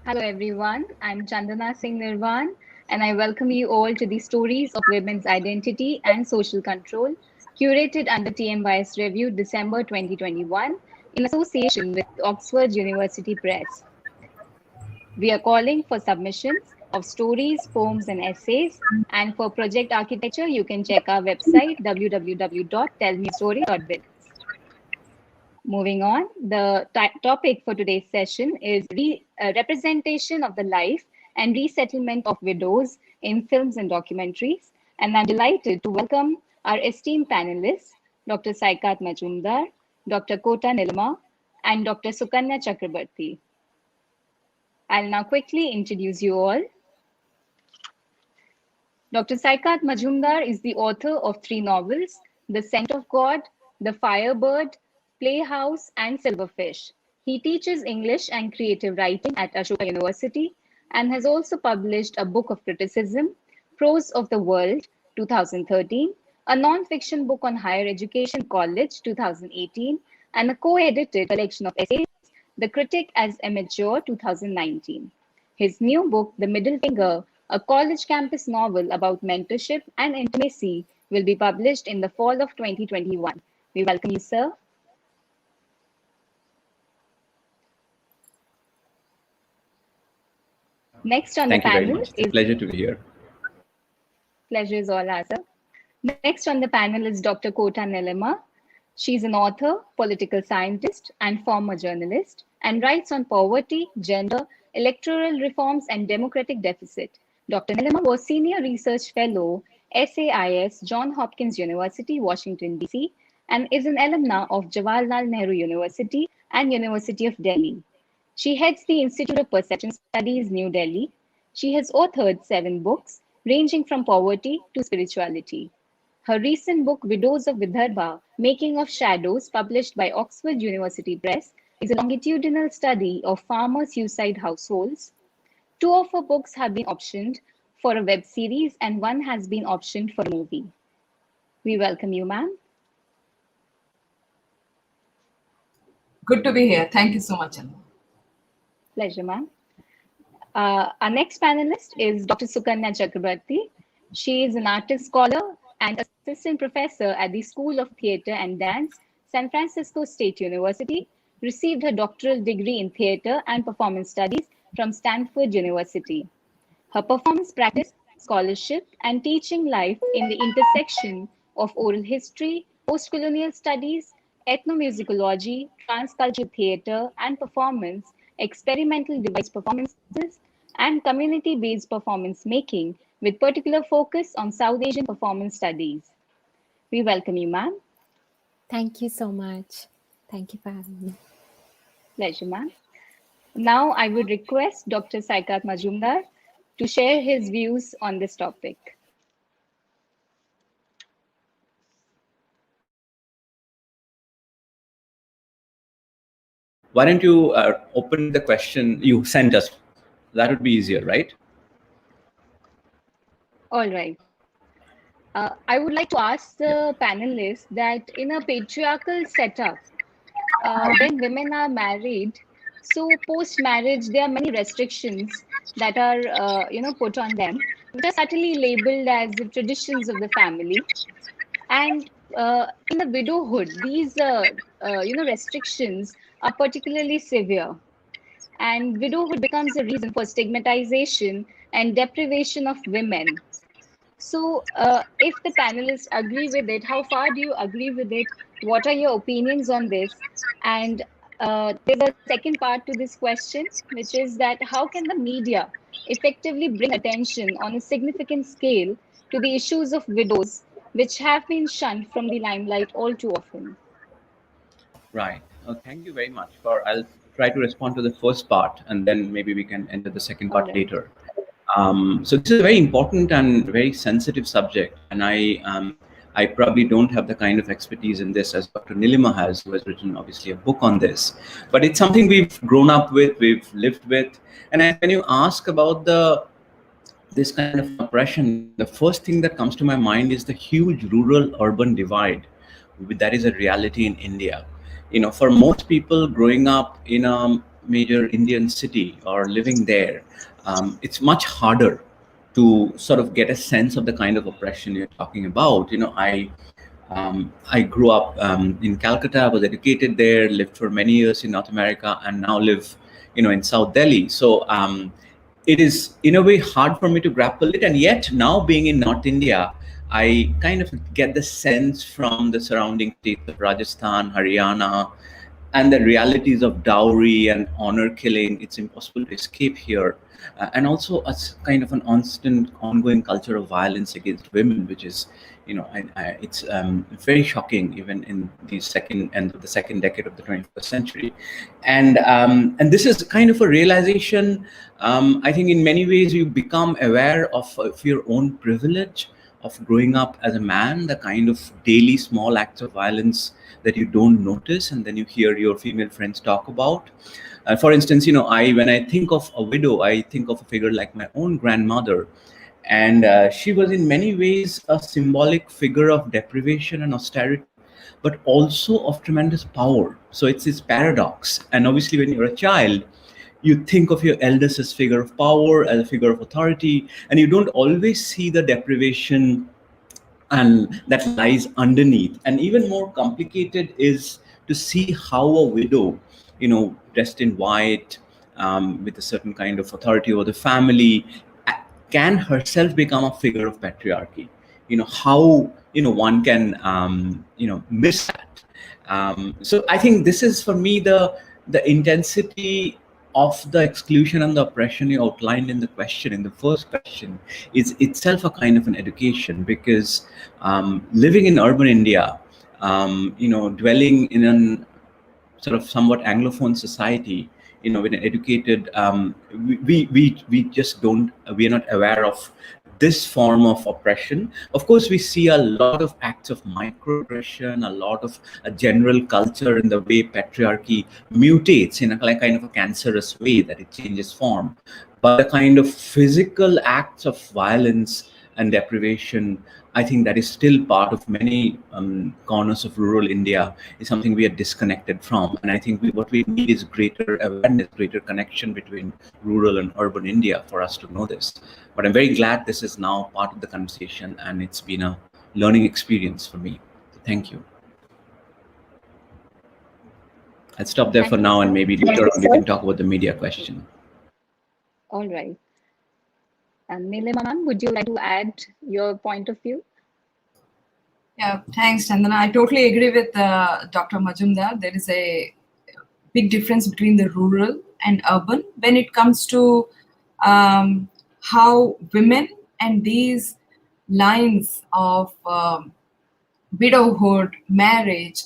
Hello everyone, I'm Chandna Singh Nirwan, and I welcome you all to the Stories of Women's Identity and Social Control, curated under TMYS Review December 2021 in association with Oxford University Press. We are calling for submissions of stories, poems, and essays, and for project architecture, you can check our website www.tellmeastory.biz. Moving on, the topic for today's session is representation of the life and resettlement of widows in films and documentaries. And I'm delighted to welcome our esteemed panelists, Dr. Saikat Majumdar, Dr. Kota, Neelima, and Dr. Sukanya Chakravarti. I'll now quickly introduce you all. Dr. Saikat Majumdar is the author of 3 novels, The Scent of God, The Firebird, Playhouse, and Silverfish. He teaches English and creative writing at Ashoka University and has also published a book of criticism, Prose of the World, 2013, a non-fiction book on higher education college, 2018, and a co-edited collection of essays, The Critic as Amateur, 2019. His new book, The Middle Finger, a college campus novel about mentorship and intimacy, will be published in the fall of 2021. We welcome you, sir. Next on the panel is... It's a pleasure to be here. Pleasure is all ours, sir. Next on the panel is Dr. Kota Neelima. She's an author, political scientist, and former journalist, and writes on poverty, gender, electoral reforms, and democratic deficit. Dr. Neelima was Senior Research Fellow, SAIS, Johns Hopkins University, Washington, D.C., and is an alumna of Jawaharlal Nehru University and University of Delhi. She heads the Institute of Perception Studies, New Delhi. She has authored 7 books, ranging from poverty to spirituality. Her recent book, Widows of Vidarbha, Making of Shadows, published by Oxford University Press, is a longitudinal study of farmer suicide households. 2 of her books have been optioned for a web series and 1 has been optioned for a movie. We welcome you, ma'am. Good to be here. Thank you so much, Chandna. Pleasure, ma'am. Our next panelist is Dr. Sukanya Chakrabarti. She is an artist scholar and assistant professor at the School of Theatre and Dance, San Francisco State University, received her doctoral degree in theatre and performance studies from Stanford University. Her performance practice, scholarship, and teaching life in the intersection of oral history, post-colonial studies, ethnomusicology, transcultural theatre and performance, experimental device performances, and community-based performance making with particular focus on South Asian performance studies. We welcome you, ma'am. Thank you so much. Thank you for having me. Pleasure, ma'am. Now I would request Dr. Saikat Majumdar to share his views on this topic. Why don't you open the question you sent us? That would be easier, right? All right. I would like to ask the panelists that in a patriarchal setup, when women are married, so post-marriage, there are many restrictions that are, put on them, which are subtly labeled as the traditions of the family. And in the widowhood, these, restrictions are particularly severe. And widowhood becomes a reason for stigmatization and deprivation of women. So if the panelists agree with it, how far do you agree with it? What are your opinions on this? And there's a second part to this question, which is that how can the media effectively bring attention on a significant scale to the issues of widows, which have been shunned from the limelight all too often? Right. Thank you very much. I'll try to respond to the first part, and then maybe we can enter the second part later. So this is a very important and very sensitive subject, and I probably don't have the kind of expertise in this as Dr. Neelima has, who has written obviously a book on this. But it's something we've grown up with, we've lived with, and when you ask about this kind of oppression, the first thing that comes to my mind is the huge rural-urban divide that is a reality in India. For most people growing up in a major Indian city or living there, it's much harder to sort of get a sense of the kind of oppression you're talking about. I grew up in Calcutta. I was educated there, lived for many years in North America, and now live, in South Delhi. So it is in a way hard for me to grapple it. And yet now being in North India, I kind of get the sense from the surrounding states of Rajasthan, Haryana, and the realities of dowry and honor killing. It's impossible to escape here. And also a kind of an constant ongoing culture of violence against women, which is, it's very shocking even in the end of the second decade of the 21st century. And this is kind of a realization. I think in many ways you become aware of your own privilege of growing up as a man, the kind of daily small acts of violence that you don't notice, and then you hear your female friends talk about. For instance, when I think of a widow, I think of a figure like my own grandmother, and she was in many ways a symbolic figure of deprivation and austerity, but also of tremendous power. So it's this paradox. And obviously, when you're a child, you think of your elders as figure of power, as a figure of authority, and you don't always see the deprivation and that lies underneath. And even more complicated is to see how a widow, dressed in white, with a certain kind of authority over the family, can herself become a figure of patriarchy. How one can miss that. So I think this is for me the intensity of the exclusion and the oppression you outlined in the first question, is itself a kind of an education, because living in urban India, dwelling in an sort of somewhat Anglophone society, with an educated, we just don't, we are not aware of this form of oppression. Of course, we see a lot of acts of microaggression, a lot of a general culture in the way patriarchy mutates in a kind of a cancerous way, that it changes form. But the kind of physical acts of violence and deprivation, I think that is still part of many corners of rural India, is something we are disconnected from. And I think what we need is greater awareness, greater connection between rural and urban India for us to know this. But I'm very glad this is now part of the conversation, and it's been a learning experience for me. So thank you. I'll stop there for now, and maybe later on we can talk about the media question. All right. Neelima ma'am, would you like to add your point of view? Yeah, thanks, Chandna. I totally agree with Dr. Majumdar. There is a big difference between the rural and urban when it comes to how women and these lines of widowhood, marriage,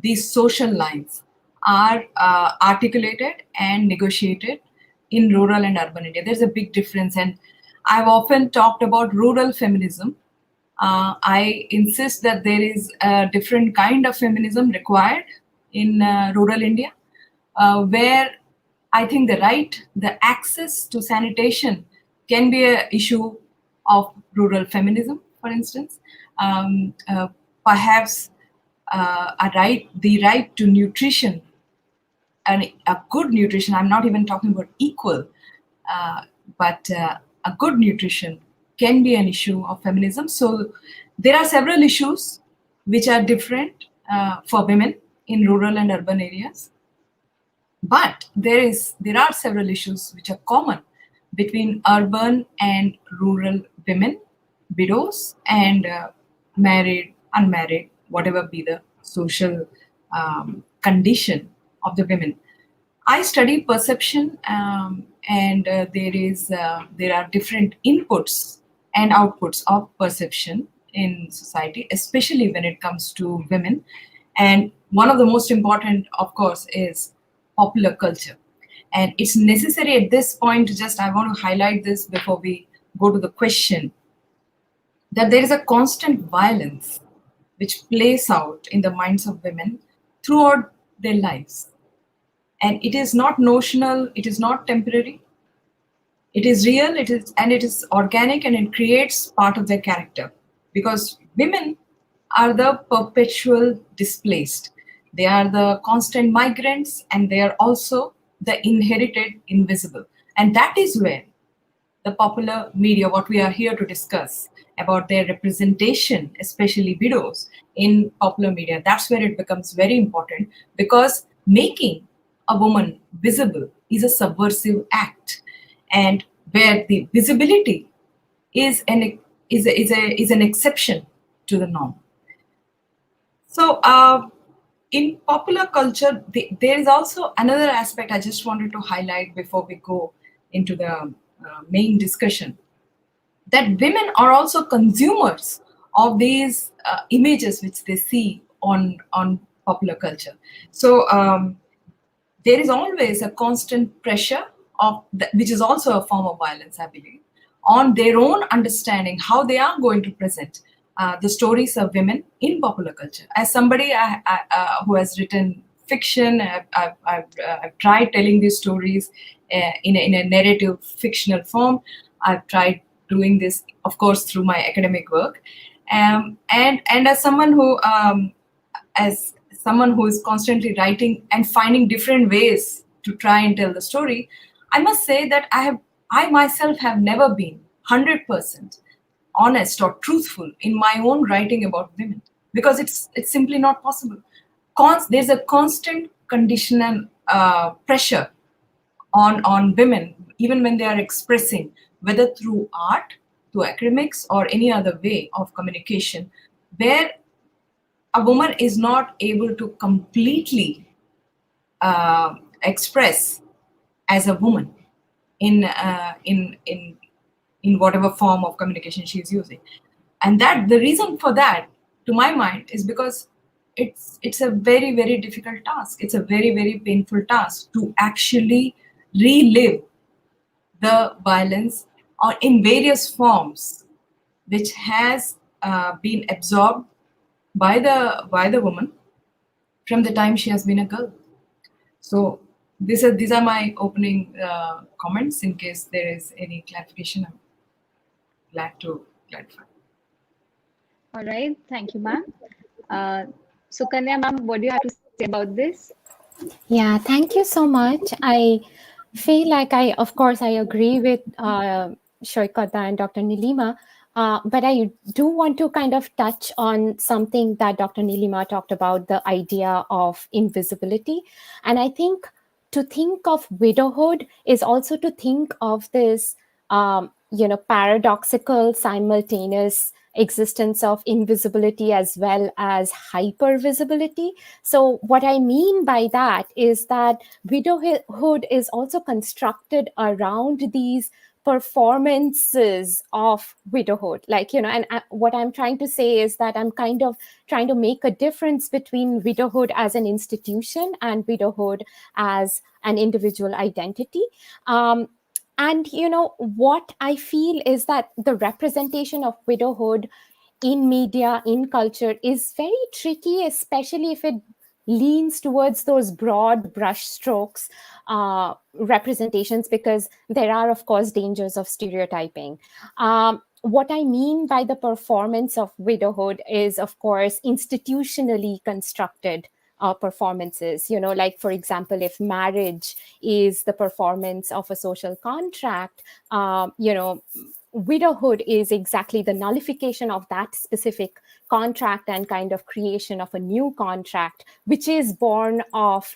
these social lines are articulated and negotiated in rural and urban India. There's a big difference, and I've often talked about rural feminism. I insist that there is a different kind of feminism required in rural India, where I think the access to sanitation can be an issue of rural feminism, for instance. Perhaps the right to nutrition, and a good nutrition, I'm not even talking about equal, but a good nutrition can be an issue of feminism. So there are several issues which are different for women in rural and urban areas. But there are several issues which are common between urban and rural women, widows, and married, unmarried, whatever be the social condition of the women. I study perception, and there are different inputs and outputs of perception in society, especially when it comes to women. And one of the most important, of course, is popular culture. And it's necessary at this point I want to highlight this before we go to the question, that there is a constant violence which plays out in the minds of women throughout their lives. And it is not notional, it is not temporary. It is real, it is organic, and it creates part of their character. Because women are the perpetual displaced. They are the constant migrants, and they are also the inherited invisible. And that is where the popular media, what we are here to discuss about their representation, especially widows in popular media, that's where it becomes very important, because making a woman visible is a subversive act, and where the visibility is an exception to the norm. So in popular culture, there is also another aspect I just wanted to highlight before we go into the main discussion, that women are also consumers of these images which they see on popular culture. So there is always a constant pressure of which is also a form of violence, I believe, on their own understanding how they are going to present the stories of women in popular culture. As somebody who has written fiction, I've tried telling these stories in a narrative fictional form. I've tried doing this, of course, through my academic work, and as someone who is constantly writing and finding different ways to try and tell the story, I must say that I myself have never been 100% honest or truthful in my own writing about women, because it's simply not possible. There's a constant conditional pressure on women, even when they are expressing, whether through art, through academics, or any other way of communication, where a woman is not able to completely express as a woman in whatever form of communication she is using. And that the reason for that, to my mind, is because it's a very, very difficult task. It's a very, very painful task to actually relive the violence in various forms, which has been absorbed by the woman from the time she has been a girl. So these are my opening comments. In case there is any clarification, I'm glad to clarify. All right, thank you, ma'am. Sukanya, ma'am, what do you have to say about this? Yeah, thank you so much. I feel like of course, I agree with Kota and Dr. Neelima, but I do want to kind of touch on something that Dr. Neelima talked about, the idea of invisibility. And I think to think of widowhood is also to think of this, paradoxical, simultaneous existence of invisibility as well as hypervisibility. So what I mean by that is that widowhood is also constructed around these performances of widowhood, and what I'm trying to say is that I'm kind of trying to make a difference between widowhood as an institution and widowhood as an individual identity. And what I feel is that the representation of widowhood in media, in culture, is very tricky, especially if it leans towards those broad brushstrokes representations, because there are, of course, dangers of stereotyping. What I mean by the performance of widowhood is, of course, institutionally constructed performances. Like, for example, if marriage is the performance of a social contract, widowhood is exactly the nullification of that specific contract and kind of creation of a new contract, which is born of,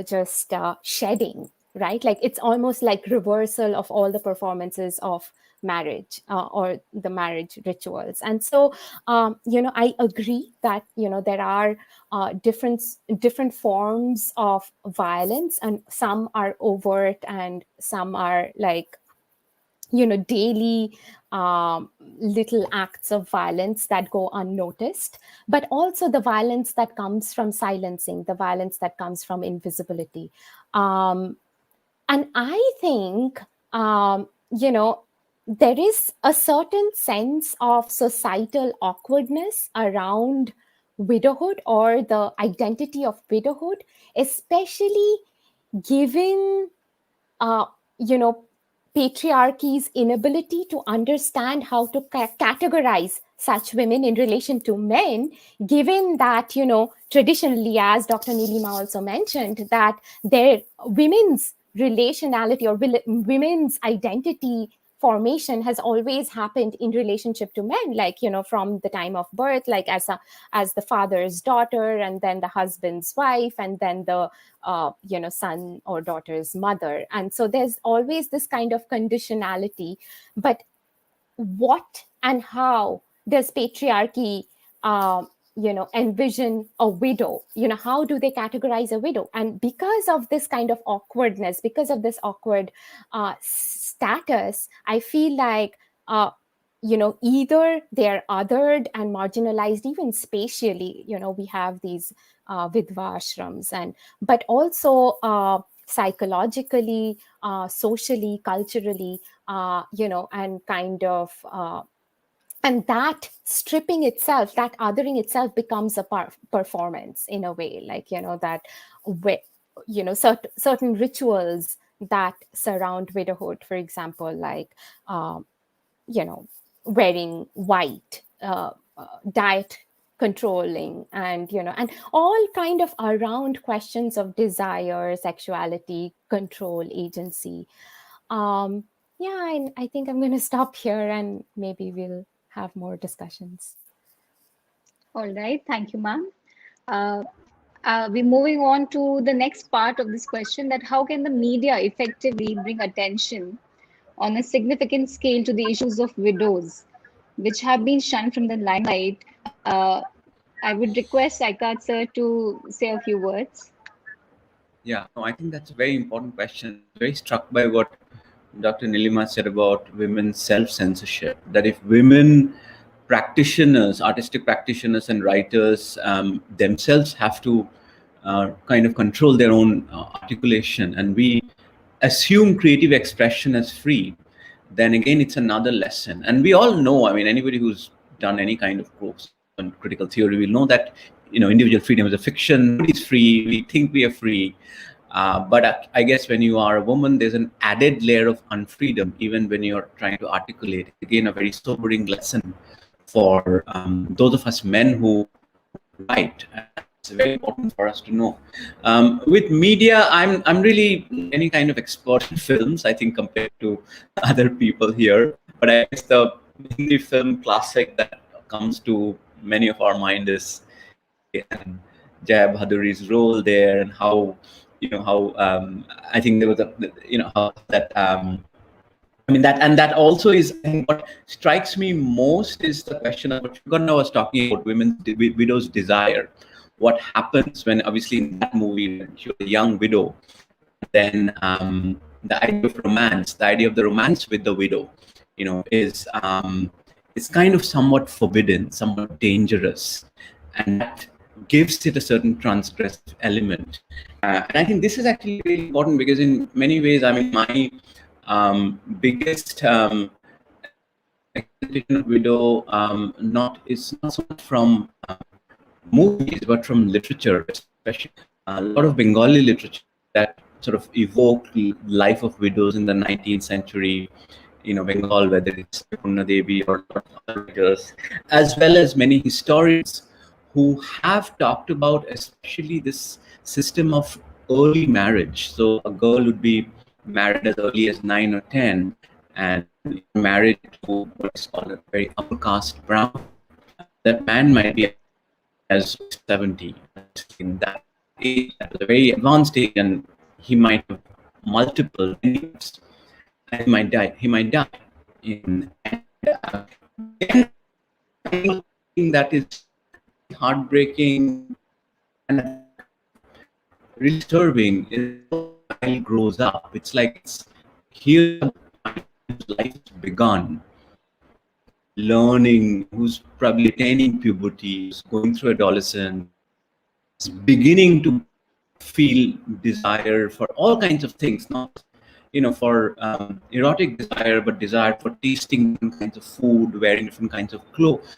just shedding, right? Like, it's almost like reversal of all the performances of marriage or the marriage rituals. And so, I agree that, there are different forms of violence, and some are overt and some are like, daily little acts of violence that go unnoticed, but also the violence that comes from silencing, the violence that comes from invisibility. And I think, there is a certain sense of societal awkwardness around widowhood or the identity of widowhood, especially given, patriarchy's inability to understand how to categorize such women in relation to men, given that, traditionally, as Dr. Neelima also mentioned, that their women's relationality or women's identity formation has always happened in relationship to men, like, from the time of birth, like as the father's daughter, and then the husband's wife, and then the son or daughter's mother. And so there's always this kind of conditionality. But what and how does patriarchy envision a widow? How do they categorize a widow? And because of this kind of awkwardness, because of this awkward status, I feel like either they're othered and marginalized, even spatially. We have these vidva ashrams, but also psychologically, socially, culturally, and kind of and that stripping itself, that othering itself, becomes a performance in a way, like, that certain rituals that surround widowhood, for example, like wearing white, diet controlling, and and all kind of around questions of desire, sexuality, control, agency. And I think I'm going to stop here, and maybe we'll have more discussions. All right, thank you, ma'am. We're moving on to the next part of this question, that how can the media effectively bring attention on a significant scale to the issues of widows, which have been shunned from the limelight? I would request Saikat sir to say a few words. Yeah, no, I think that's a very important question. Very struck by what Dr. Neelima said about women's self-censorship, that if women practitioners, artistic practitioners and writers themselves have to kind of control their own articulation, and we assume creative expression as free, then again, it's another lesson. And we all know, I mean, anybody who's done any kind of course on critical theory will know that, individual freedom is a fiction. Nobody's free. We think we are free. But I guess when you are a woman, there's an added layer of unfreedom, even when you're trying to articulate. Again, a very sobering lesson for those of us men who write. It's very important for us to know. With media, I'm really any kind of expert in films, I think, compared to other people here. But I guess the Hindi film classic that comes to many of our mind is Jaya Bhaduri's role there, and how I think there was how that that also is, I think, what strikes me most is the question of what Sukanya was talking about, widows' desire. What happens when, obviously, in that movie, when she was a young widow, then the idea of romance, the idea of the romance with the widow, is kind of somewhat forbidden, somewhat dangerous, and that gives it a certain transgressive element. And I think this is actually really important, because in many ways, I mean, my biggest expectation of widow is not so much from movies, but from literature, especially a lot of Bengali literature that sort of evoked life of widows in the 19th century, Bengal, whether it's Purna Devi or other writers, as well as many historians who have talked about especially this system of early marriage. So a girl would be married as early as 9 or 10, and married to what's called a very upper caste brown. That man might be as 70. In that age, at a very advanced age, and he might have multiple needs, and he might die. That is heartbreaking and disturbing is how the child grows up. It's like here life has begun, learning, who's probably attaining puberty, who's going through adolescence, beginning to feel desire for all kinds of things, not for erotic desire, but desire for tasting different kinds of food, wearing different kinds of clothes.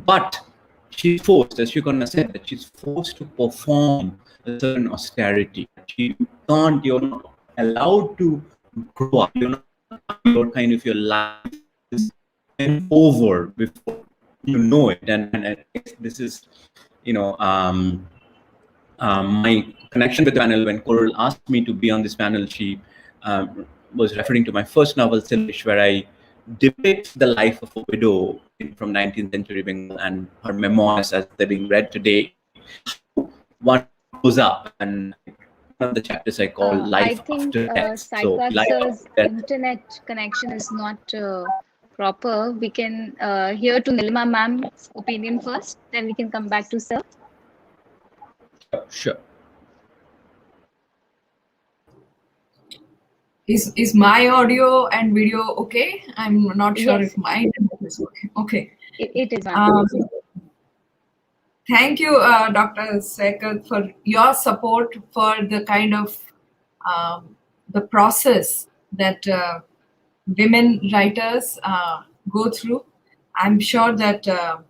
But she's forced, as Sukanya said, that she's forced to perform a certain austerity. You're not allowed to grow up. You're not, your life is over before you know it. And this is, my connection with the panel. When Coral asked me to be on this panel, she was referring to my first novel, Symbolic, where I depict the life of a widow from 19th century Bengal and her memoirs as they're being read today. One grows up, and one of the chapters I call I Life think After Death. So Saikat life sir's after death. internet connection is not proper. We can hear to Neelima ma'am's opinion first, then we can come back to sir. Sure. Is my audio and video okay? I'm not sure Yes. if my internet is okay. Okay. It is, ma'am. Thank you, Dr. Saikat, for your support for the kind of the process that women writers go through. I'm sure that a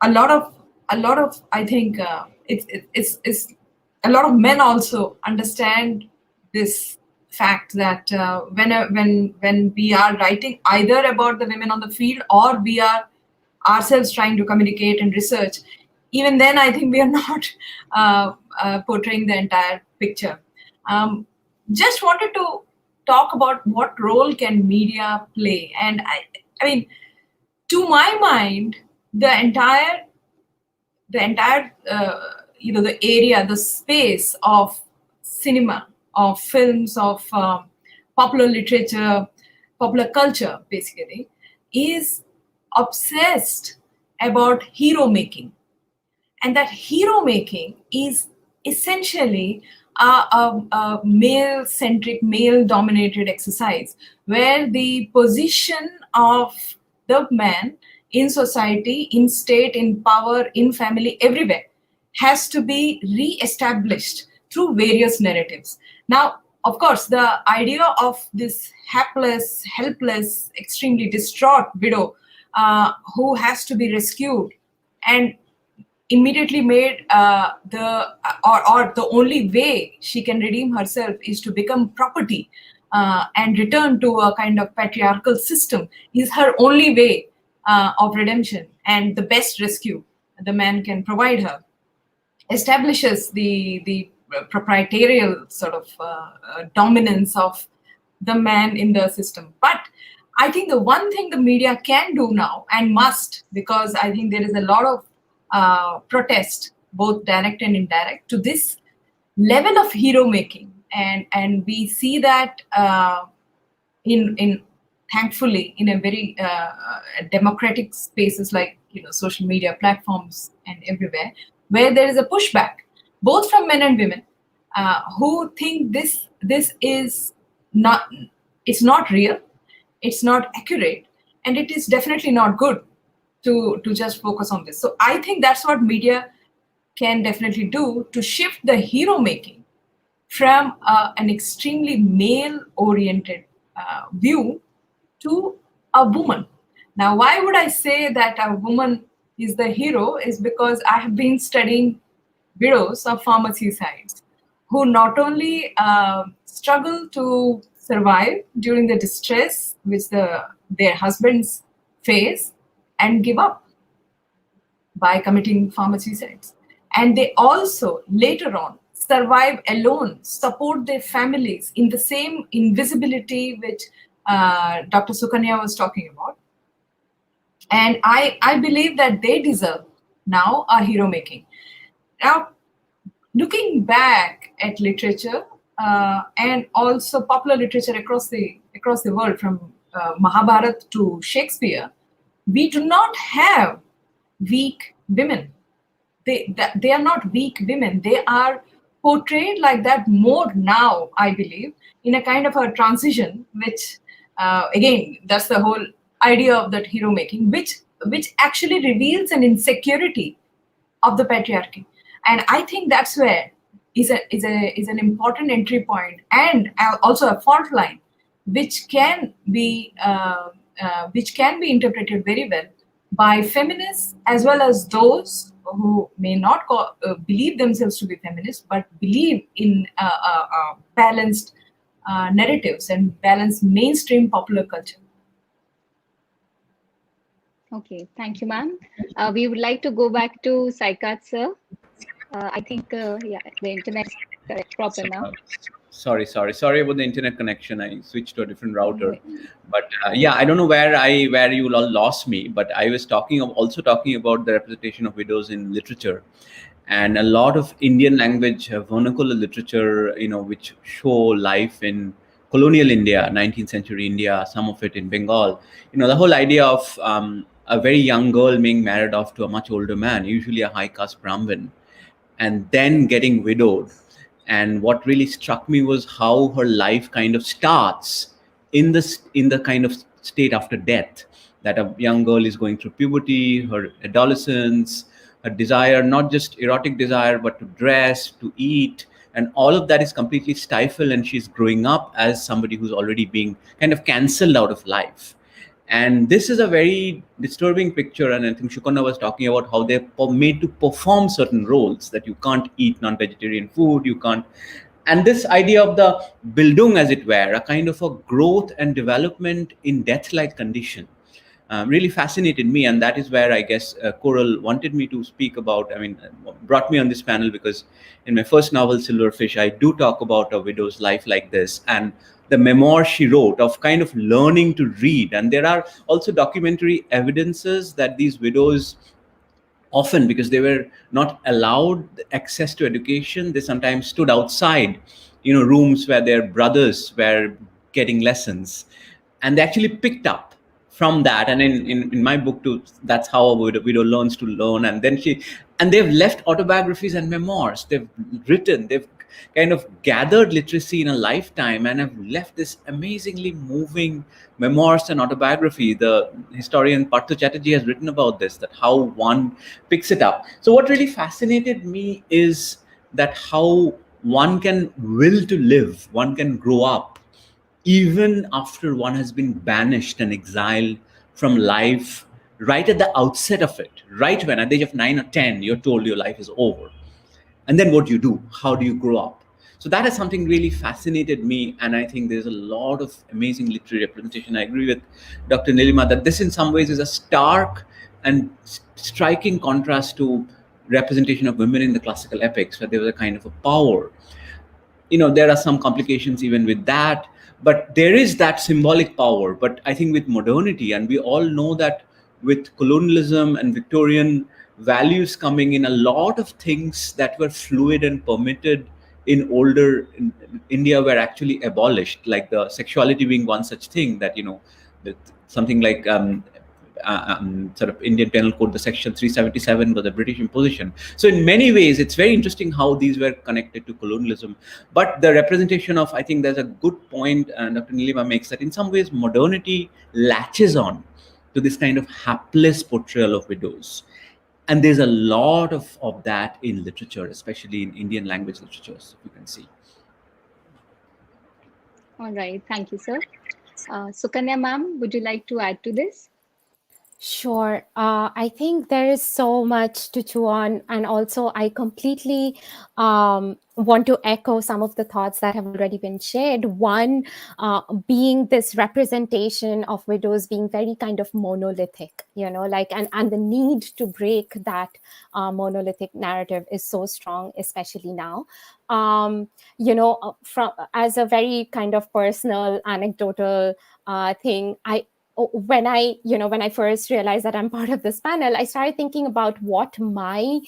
lot of I think it's a lot of men also understand this fact that when we are writing either about the women on the field or we are ourselves trying to communicate and research, even then I think we are not portraying the entire picture. Just wanted to talk about what role can media play, and I mean, to my mind, the entire the area, the space of cinema, of films, of popular literature, popular culture, basically, is obsessed about hero making. And that hero making is essentially a male-centric, male-dominated exercise where the position of the man in society, in state, in power, in family, everywhere has to be re-established through various narratives. Now, of course, the idea of this hapless, helpless, extremely distraught widow who has to be rescued and immediately made the only way she can redeem herself is to become property and return to a kind of patriarchal system is her only way of redemption and the best rescue the man can provide her, establishes the proprietarial sort of dominance of the man in the system. But I think the one thing the media can do now and must, because I think there is a lot of protest, both direct and indirect, to this level of hero making, and we see that in thankfully in a very democratic spaces like social media platforms and everywhere, where there is a pushback both from men and women who think this is not, it's not real, it's not accurate, and it is definitely not good to just focus on this. So I think that's what media can definitely do to shift the hero making from an extremely male-oriented view to a woman. Now, why would I say that a woman is the hero is because I have been studying widows of former suicides who not only struggle to survive during the distress which their husbands face and give up by committing former suicides, and they also later on survive alone, support their families in the same invisibility which Dr. Sukanya was talking about. And I believe that they deserve now a hero making. Now, looking back at literature and also popular literature across the world, from Mahabharata to Shakespeare, we do not have weak women. They are not weak women. They are portrayed like that more now, I believe, in a kind of a transition, which again, that's the whole idea of that hero making, which actually reveals an insecurity of the patriarchy. And I think that's where is an important entry point and also a fault line, which can be interpreted very well by feminists as well as those who may not believe themselves to be feminists, but believe in balanced narratives and balanced mainstream popular culture. Okay, thank you, ma'am. We would like to go back to Saikat, sir. I think, yeah, the internet is correct, proper So, now. sorry about the internet connection. I switched to a different router, Mm, but yeah, I don't know where you all lost me. But I was also talking about the representation of widows in literature, and a lot of Indian language vernacular literature, which show life in colonial India, 19th century India, some of it in Bengal. The whole idea of a very young girl being married off to a much older man, usually a high caste Brahmin, and then getting widowed. And what really struck me was how her life kind of starts in the kind of state after death, that a young girl is going through puberty, her adolescence, her desire, not just erotic desire, but to dress, to eat, and all of that is completely stifled, and she's growing up as somebody who's already being kind of cancelled out of life. And this is a very disturbing picture. And I think Sukanya was talking about how they're made to perform certain roles, that you can't eat non-vegetarian food, you can't. And this idea of the Bildung, as it were, a kind of a growth and development in death-like condition, really fascinated me. And that is where I guess Coral wanted me to speak about. I mean, brought me on this panel because in my first novel, Silverfish, I do talk about a widow's life like this, and the memoir she wrote of kind of learning to read. And there are also documentary evidences that these widows, often because they were not allowed access to education, they sometimes stood outside rooms where their brothers were getting lessons, and they actually picked up from that. And in my book too, that's how a widow learns to learn. And they've left autobiographies and memoirs, they've kind of gathered literacy in a lifetime, and have left this amazingly moving memoirs and autobiography. The historian Partha Chatterjee has written about this, that how one picks it up. So what really fascinated me is that how one can will to live, one can grow up even after one has been banished and exiled from life, right at the outset of it, right when at the age of 9 or 10 you're told your life is over. And then what do you do? How do you grow up? So that is something really fascinated me, and I think there's a lot of amazing literary representation. I agree with Dr. Neelima that this in some ways is a stark and striking contrast to representation of women in the classical epics, where there was a kind of a power. There are some complications even with that, but there is that symbolic power. But I think with modernity, and we all know that with colonialism and Victorian values coming in, a lot of things that were fluid and permitted in older India were actually abolished, like the sexuality being one such thing, that something like sort of Indian Penal Code, the Section 377 was a British imposition. So in many ways, it's very interesting how these were connected to colonialism. But the representation of, I think there's a good point, and Dr. Neelima makes, that in some ways modernity latches on to this kind of hapless portrayal of widows. And there's a lot of that in literature, especially in Indian language literatures, you can see. All right, thank you, sir. Sukanya, ma'am, would you like to add to this? Sure. I think there is so much to chew on. And also, I completely want to echo some of the thoughts that have already been shared. One being this representation of widows being very kind of monolithic, and the need to break that monolithic narrative is so strong, especially now. From as a very kind of personal, anecdotal thing, when I first realized that I'm part of this panel, I started thinking about what my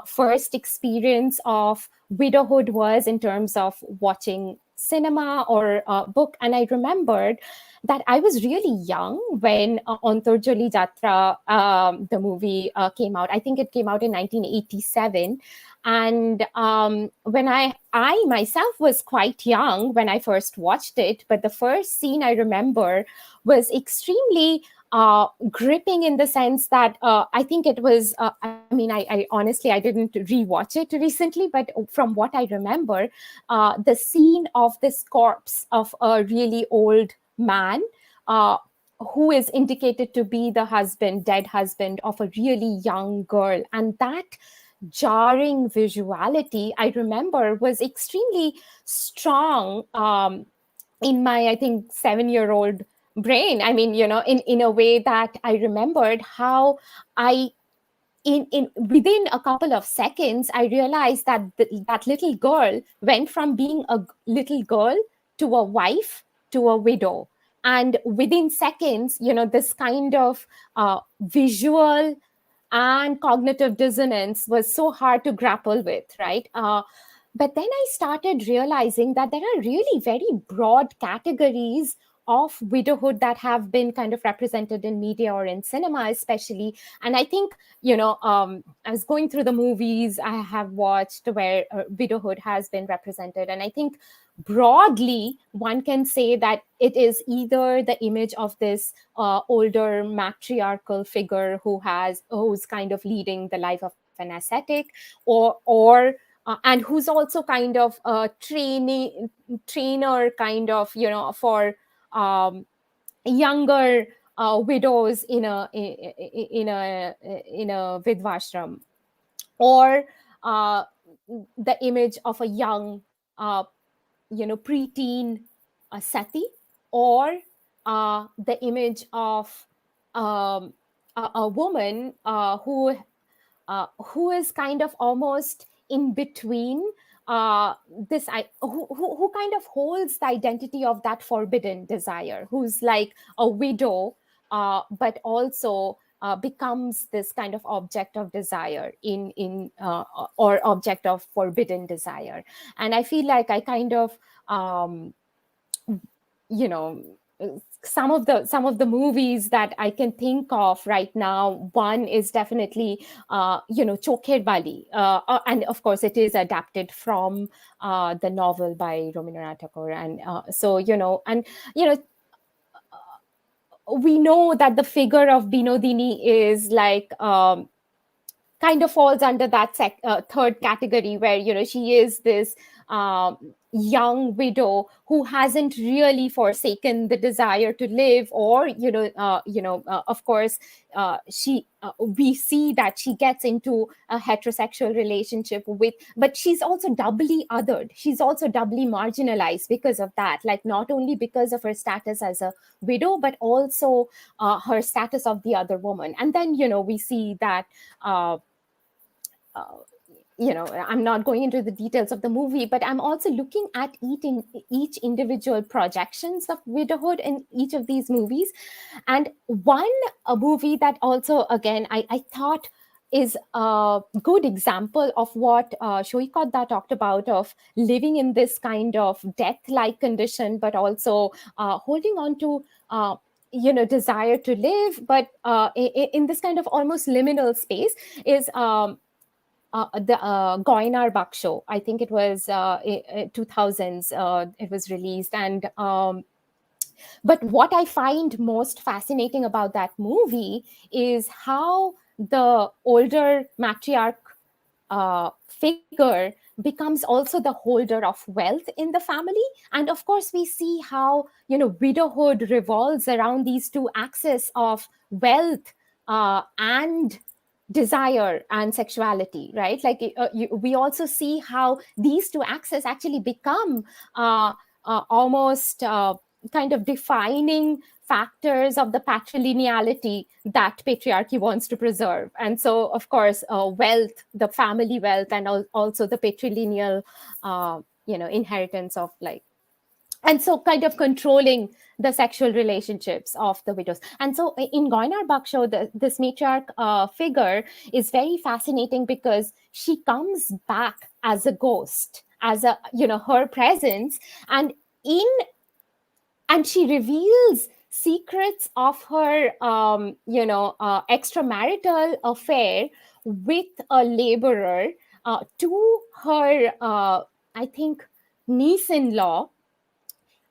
first experience of widowhood was in terms of watching cinema or book. And I remembered that I was really young when Antarjali Jatra, the movie, came out. I think it came out in 1987. And when I myself was quite young when I first watched it, but the first scene I remember was extremely gripping, in the sense that I think it was, I honestly, I didn't rewatch it recently, but from what I remember, the scene of this corpse of a really old man, who is indicated to be the dead husband of a really young girl. And that jarring visuality, I remember, was extremely strong in my, I think, 7-year-old brain. I mean, in a way that I remembered how I, in within a couple of seconds, I realized that that little girl went from being a little girl to a wife to a widow. And within seconds, this kind of visual and cognitive dissonance was so hard to grapple with, right? But then I started realizing that there are really very broad categories of widowhood that have been kind of represented in media or in cinema, especially. And I think, I was going through the movies I have watched where widowhood has been represented. And I think broadly, one can say that it is either the image of this older matriarchal figure who's kind of leading the life of an ascetic, or and who's also kind of a trainer kind of, for younger widows in a vidvashram, or the image of a young preteen sati, or the image of a woman who is kind of almost in between who kind of holds the identity of that forbidden desire, who's like a widow, but also becomes this kind of object of desire or object of forbidden desire. And I feel like I kind of some of the movies that I can think of right now, one is definitely Chokerbali, and of course it is adapted from the novel by Rabindranath Tagore. And we know that the figure of Binodini is like kind of falls under that third category, where she is this young widow who hasn't really forsaken the desire to live, or of course we see that she gets into a heterosexual relationship but she's also doubly othered, she's also doubly marginalized because of that, like not only because of her status as a widow, but also her status of the other woman. And then we see that I'm not going into the details of the movie, but I'm also looking at each individual projections of widowhood in each of these movies. And a movie that also, again, I thought is a good example of what Shoikadda talked about, of living in this kind of death-like condition, but also holding on to desire to live, but in this kind of almost liminal space, is the Goinar Bak Show. I think it was 2000s. It was released, and but what I find most fascinating about that movie is how the older matriarch figure becomes also the holder of wealth in the family. And of course, we see how widowhood revolves around these two axes of wealth and desire and sexuality, right? Like we also see how these two axes actually become almost kind of defining factors of the patrilineality that patriarchy wants to preserve. And so, of course, wealth, the family wealth, and also the patrilineal inheritance of and so kind of controlling the sexual relationships of the widows. And so in Goinar Bak Show, this matriarch figure is very fascinating because she comes back as a ghost, as her presence, and she reveals secrets of her extramarital affair with a laborer to her I think niece-in-law.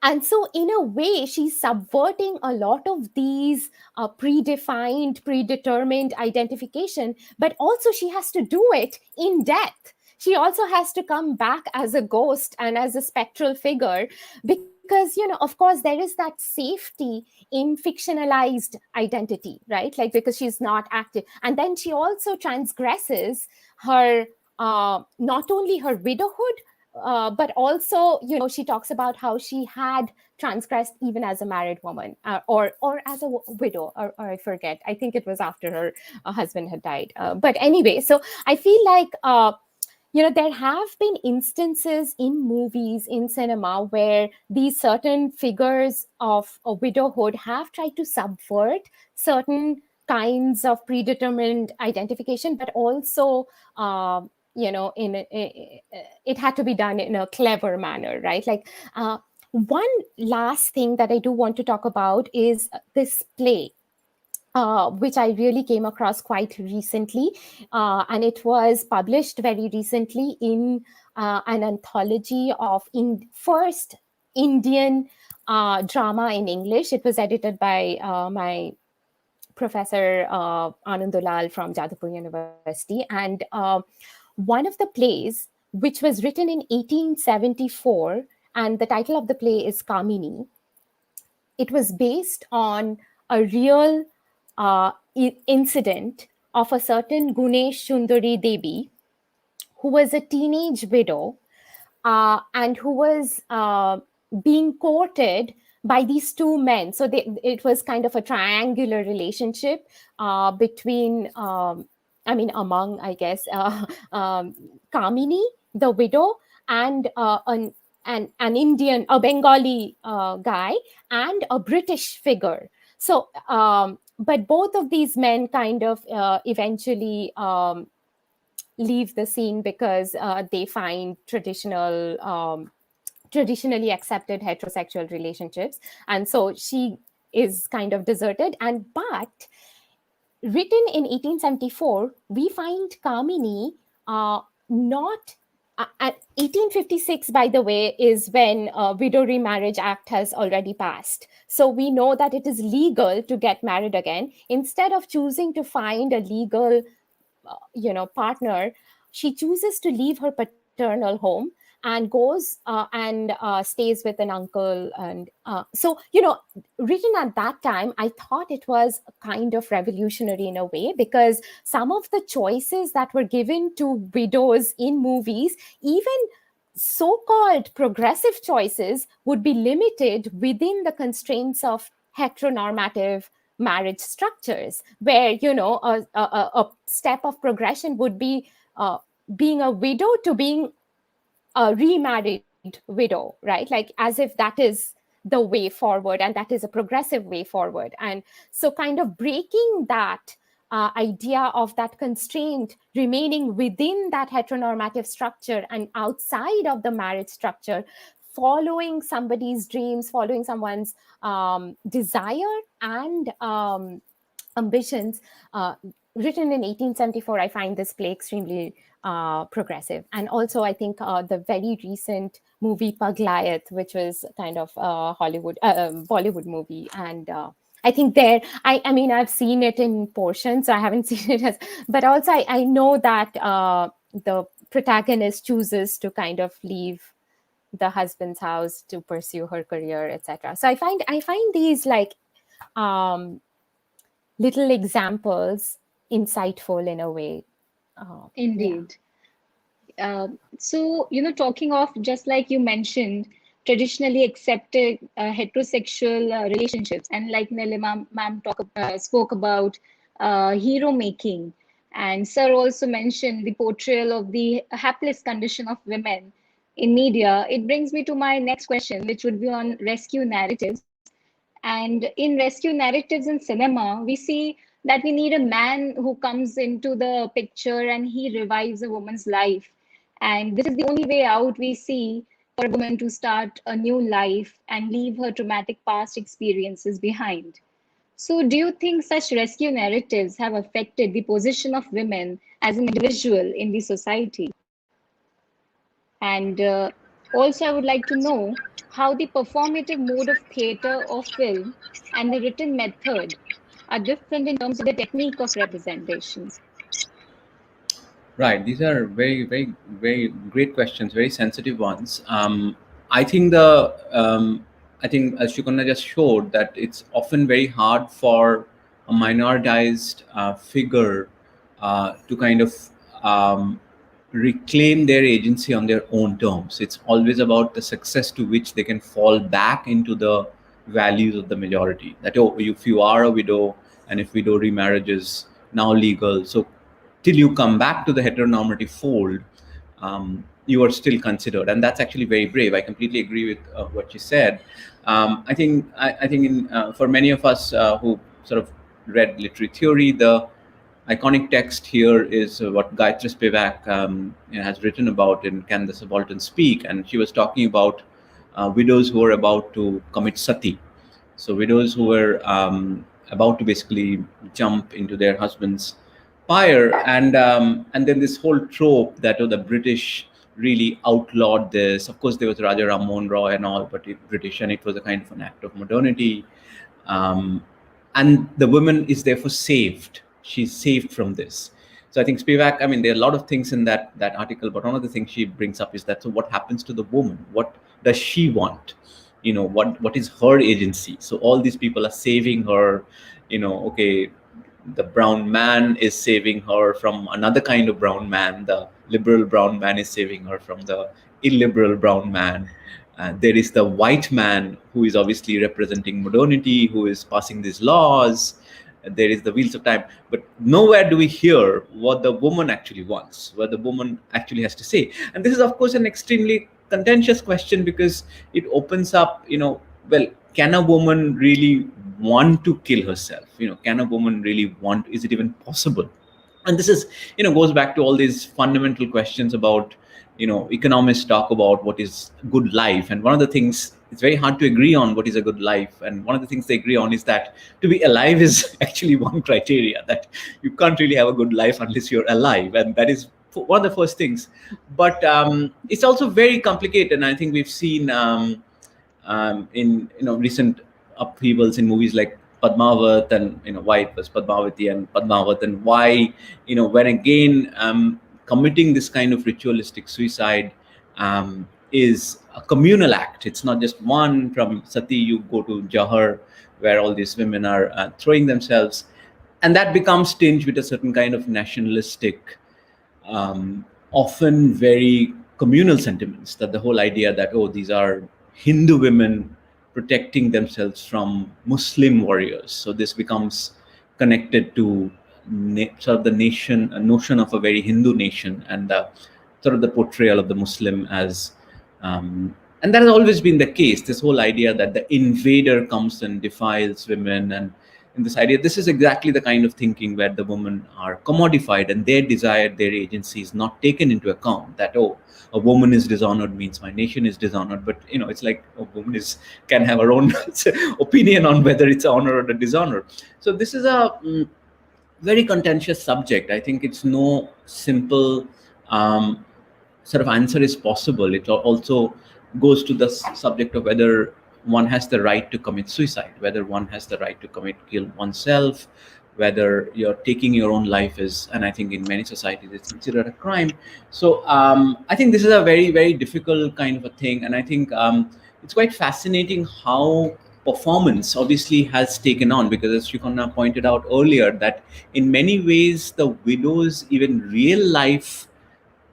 And so in a way, she's subverting a lot of these predetermined identification, but also she has to do it in death. She also has to come back as a ghost and as a spectral figure, because, of course, there is that safety in fictionalized identity, right? Like, because she's not active. And then she also transgresses her, not only her widowhood, but also, she talks about how she had transgressed even as a married woman, or as a widow, or I forget. I think it was after her husband had died. But anyway, so I feel like there have been instances in movies, in cinema, where these certain figures of widowhood have tried to subvert certain kinds of predetermined identification, but also it had to be done in a clever manner, right? Like, one last thing that I do want to talk about is this play, which I really came across quite recently. And it was published very recently in an anthology of first Indian drama in English. It was edited by my professor Anandulal from Jadavpur University. And one of the plays, which was written in 1874, and the title of the play is Kamini, it was based on a real incident of a certain Gunesh Sundari Devi, who was a teenage widow and who was being courted by these two men. So it was kind of a triangular relationship between, among, I guess, Kamini, the widow, and an Indian, a Bengali guy, and a British figure. So, but both of these men kind of eventually leave the scene because they find traditionally accepted heterosexual relationships, and so she is kind of deserted. But written in 1874, we find Kamini not. At 1856, by the way, is when Widow Remarriage Act has already passed. So we know that it is legal to get married again. Instead of choosing to find a legal partner, she chooses to leave her paternal home and goes and stays with an uncle. And so, written at that time, I thought it was kind of revolutionary in a way, because some of the choices that were given to widows in movies, even so-called progressive choices, would be limited within the constraints of heteronormative marriage structures, where a step of progression would be being a widow to being a remarried widow, right? Like, as if that is the way forward, and that is a progressive way forward. And so kind of breaking that idea of that constraint remaining within that heteronormative structure and outside of the marriage structure, following somebody's dreams, following someone's desire and ambitions. Written in 1874, I find this play extremely progressive. And also, I think the very recent movie Paglayat, which was kind of a Bollywood movie, and I think there, I mean, I've seen it in portions, so I haven't seen it as, but also I know that the protagonist chooses to kind of leave the husband's house to pursue her career, etc. So I find these like little examples insightful in a way. Indeed. So, talking of, just like you mentioned, traditionally accepted heterosexual relationships, and like Neelima ma'am spoke about hero making, and sir also mentioned the portrayal of the hapless condition of women in media, it brings me to my next question, which would be on rescue narratives. And in rescue narratives in cinema, we see that we need a man who comes into the picture and he revives a woman's life. And this is the only way out we see for a woman to start a new life and leave her traumatic past experiences behind. So, do you think such rescue narratives have affected the position of women as an individual in the society? And also, I would like to know how the performative mode of theatre or film and the written method are different in terms of the technique of representation. Right. These are very, very, very great questions, very sensitive ones. I think as Sukanya just showed, that it's often very hard for a minoritized figure to kind of reclaim their agency on their own terms. It's always about the success to which they can fall back into the values of the majority. That, oh, if you are a widow, and if widow remarriage is now legal, so till you come back to the heteronormative fold, you are still considered, and that's actually very brave. I completely agree with what you said. I think for many of us who sort of read literary theory, the iconic text here is what Gayatri Spivak has written about in Can the Subaltern Speak, and she was talking about widows who are about to commit sati. So widows who were about to basically jump into their husband's pyre, and then this whole trope that the British really outlawed this. Of course, there was Raja Ram Mohan Roy and all, but British, and it was a kind of an act of modernity. And the woman is therefore saved. She's saved from this. So I think Spivak, I mean, there are a lot of things in that article, but one of the things she brings up is that, so what happens to the woman? What does she want? What is her agency? So all these people are saving her, okay, the brown man is saving her from another kind of brown man. The liberal brown man is saving her from the illiberal brown man. There is the white man who is obviously representing modernity, who is passing these laws. There is the wheels of time, but nowhere do we hear what the woman actually wants, what the woman actually has to say. And this is, of course, an extremely contentious question, because it opens up, well, can a woman really want to kill herself? Can a woman really want, is it even possible? And this is, goes back to all these fundamental questions about, economists talk about what is good life. And one of the things, it's very hard to agree on what is a good life. And one of the things they agree on is that to be alive is actually one criteria, that you can't really have a good life unless you're alive. And that is one of the first things. But it's also very complicated. And I think we've seen in recent upheavals in movies like Padmavat, and why it was Padmavati and Padmavat, and why when again committing this kind of ritualistic suicide is a communal act. It's not just one. From Sati you go to Jahar, where all these women are throwing themselves, and that becomes tinged with a certain kind of nationalistic, often very communal sentiments. That the whole idea that, oh, these are Hindu women protecting themselves from Muslim warriors. So this becomes connected to sort of the nation, a notion of a very Hindu nation, and sort of the portrayal of the Muslim as, and that has always been the case. This whole idea that the invader comes and defiles women, and this idea, this is exactly the kind of thinking where the women are commodified and their desire, their agency is not taken into account. That, oh, a woman is dishonored means my nation is dishonored. But it's like a woman can have her own opinion on whether it's honor or a dishonor. So this is a very contentious subject. I think it's no simple sort of answer is possible. It also goes to the subject of whether one has the right to commit suicide, whether one has the right to kill oneself, whether you're taking your own life is, and I think in many societies it's considered a crime. So I think this is a very, very difficult kind of a thing. And I think it's quite fascinating how performance obviously has taken on, because as Sukanya pointed out earlier, that in many ways the widow's even real life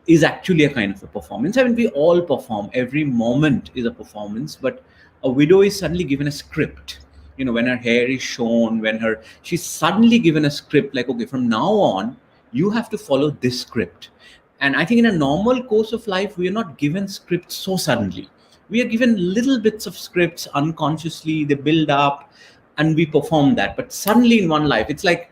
is actually a kind of a performance. I mean, we all perform, every moment is a performance, but a widow is suddenly given a script. When her hair is shown, she's suddenly given a script, like, okay, from now on, you have to follow this script. And I think in a normal course of life, we are not given scripts so suddenly. We are given little bits of scripts unconsciously, they build up, and we perform that. But suddenly in one life, it's like,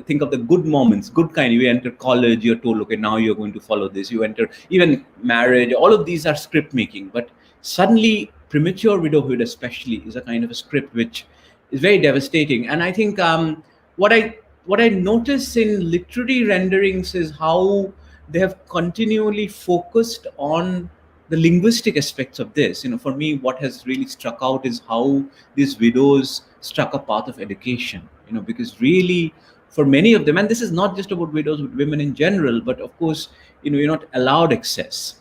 think of the good moments, good kind. You enter college, you're told, okay, now you're going to follow this. You enter even marriage, all of these are script making. But suddenly, premature widowhood especially is a kind of a script which is very devastating. And I think what I notice in literary renderings is how they have continually focused on the linguistic aspects of this. For me, what has really struck out is how these widows struck a path of education, because really for many of them, and this is not just about widows, but women in general, but of course, you're not allowed access.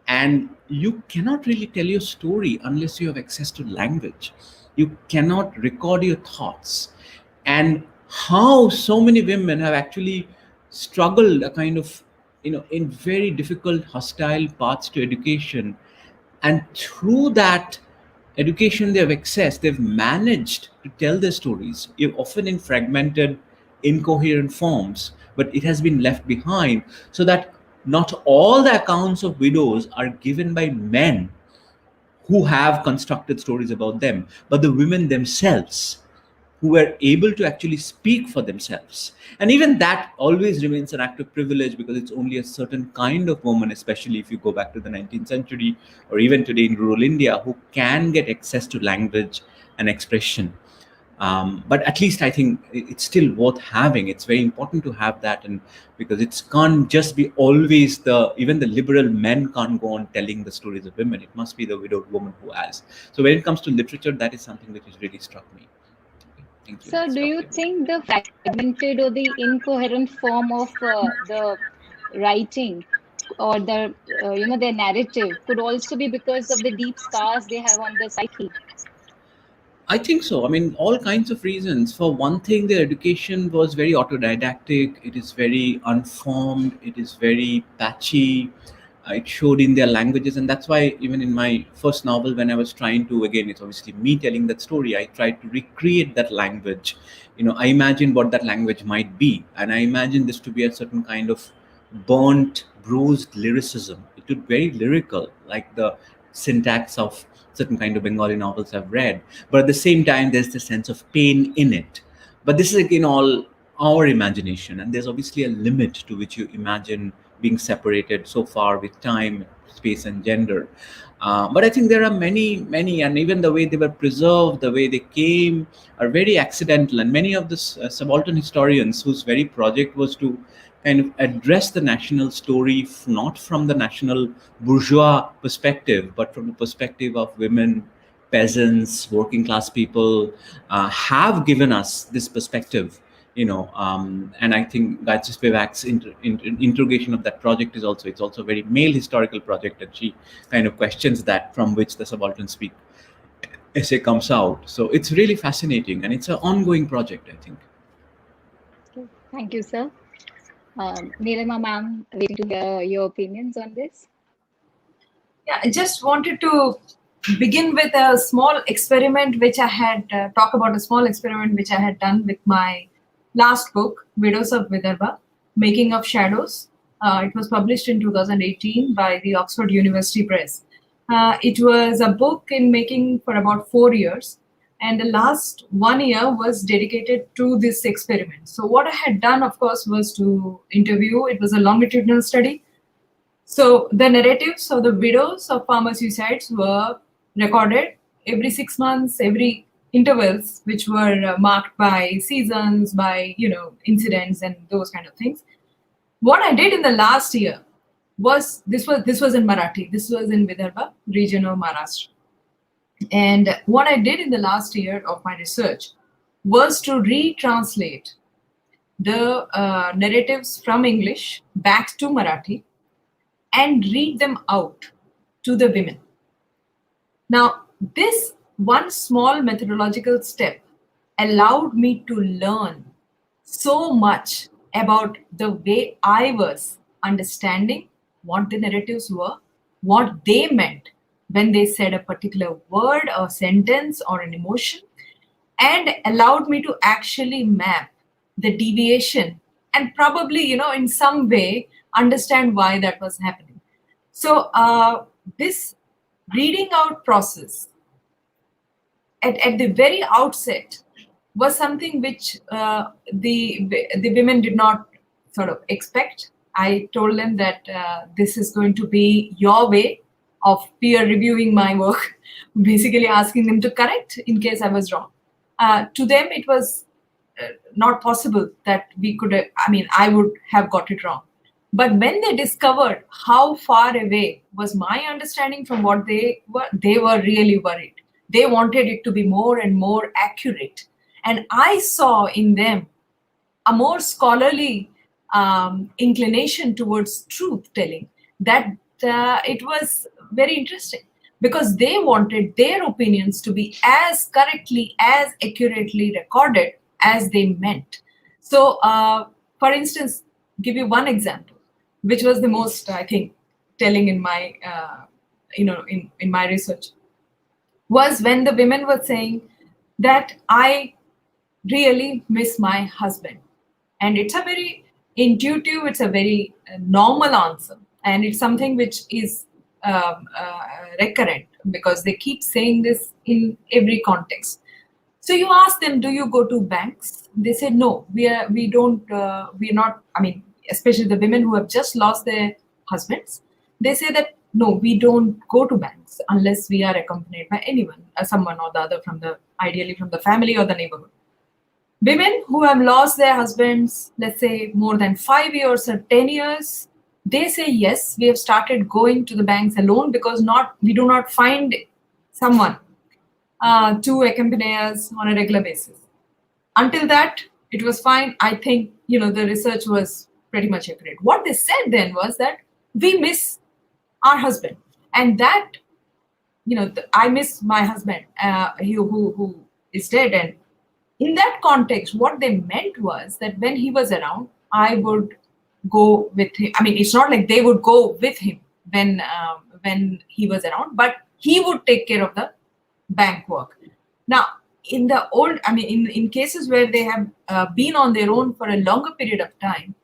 And you cannot really tell your story unless you have access to language. You cannot record your thoughts. And how so many women have actually struggled a kind of in very difficult, hostile paths to education, and through that education they've accessed, they've managed to tell their stories, often in fragmented, incoherent forms, but it has been left behind, so that not all the accounts of widows are given by men who have constructed stories about them, but the women themselves who were able to actually speak for themselves. And even that always remains an act of privilege, because it's only a certain kind of woman, especially if you go back to the 19th century or even today in rural India, who can get access to language and expression. But at least I think it's still worth having. It's very important to have that, and because it can't just be always even the liberal men can't go on telling the stories of women. It must be the widowed woman who has. So when it comes to literature, that is something which has really struck me. Thank you. So, do you think the fragmented or the incoherent form of the writing or their narrative could also be because of the deep scars they have on the psyche? I think so. I mean, all kinds of reasons. For one thing, their education was very autodidactic. It is very unformed. It is very patchy. It showed in their languages. And that's why, even in my first novel, when I was trying to, again, it's obviously me telling that story, I tried to recreate that language. I imagined what that language might be. And I imagined this to be a certain kind of burnt, bruised lyricism. It looked very lyrical, like the syntax of certain kind of Bengali novels I've read. But at the same time, there's the sense of pain in it. But this is again all our imagination, and there's obviously a limit to which you imagine being separated so far with time, space, and gender. But I think there are many, and even the way they were preserved, the way they came, are very accidental. And many of the subaltern historians whose very project was to kind of address the national story, not from the national bourgeois perspective, but from the perspective of women, peasants, working class people, have given us this perspective. And I think Gayatri Spivak's interrogation of that project it's also a very male historical project, and she kind of questions that, from which the Subaltern Speak essay comes out. So it's really fascinating, and it's an ongoing project, I think. Okay. Thank you, sir. Neelima ma'am, waiting to hear your opinions on this. Yeah, I just wanted to begin with a small experiment which I had done with my last book, Widows of Vidarbha, Making of Shadows. It was published in 2018 by the Oxford University Press. It was a book in making for about 4 years, and the last 1 year was dedicated to this experiment. So what I had done, of course, was to interview. It was a longitudinal study. So the narratives of the widows of farmer suicides were recorded every 6 months, every intervals, which were marked by seasons, by incidents and those kind of things. What I did in the last year was this was in Marathi. This was in Vidarbha region of Maharashtra. And what I did in the last year of my research was to retranslate the narratives from English back to Marathi and read them out to the women. Now, this one small methodological step allowed me to learn so much about the way I was understanding what the narratives were, what they meant when they said a particular word or sentence or an emotion, and allowed me to actually map the deviation and probably, in some way understand why that was happening. So this reading out process at the very outset was something which the women did not sort of expect. I told them that this is going to be your way of peer reviewing my work, basically asking them to correct in case I was wrong. To them, it was not possible that we could, I would have got it wrong. But when they discovered how far away was my understanding from what they were really worried. They wanted it to be more and more accurate. And I saw in them a more scholarly inclination towards truth telling, that it was very interesting, because they wanted their opinions to be as correctly, as accurately recorded as they meant. So, for instance, give you one example. which was the most, I think, telling in my, in my research, was when the women were saying that I really miss my husband. And it's a very intuitive, it's a very normal answer. And it's something which is recurrent because they keep saying this in every context. So you ask them, do you go to banks? They say, no, we're not, I mean, especially the women who have just lost their husbands, they say that, no, we don't go to banks unless we are accompanied by anyone, someone or the other ideally from the family or the neighborhood. Women who have lost their husbands, let's say more than 5 years or 10 years, they say, yes, we have started going to the banks alone because we do not find someone to accompany us on a regular basis. Until that, it was fine. I think, the research was pretty much accurate. What they said then was that we miss our husband, and that, I miss my husband who is dead. And in that context, what they meant was that when he was around, I would go with him. I mean, it's not like they would go with him when he was around, but he would take care of the bank work. Now, in the old, I mean, in cases where they have been on their own for a longer period of time,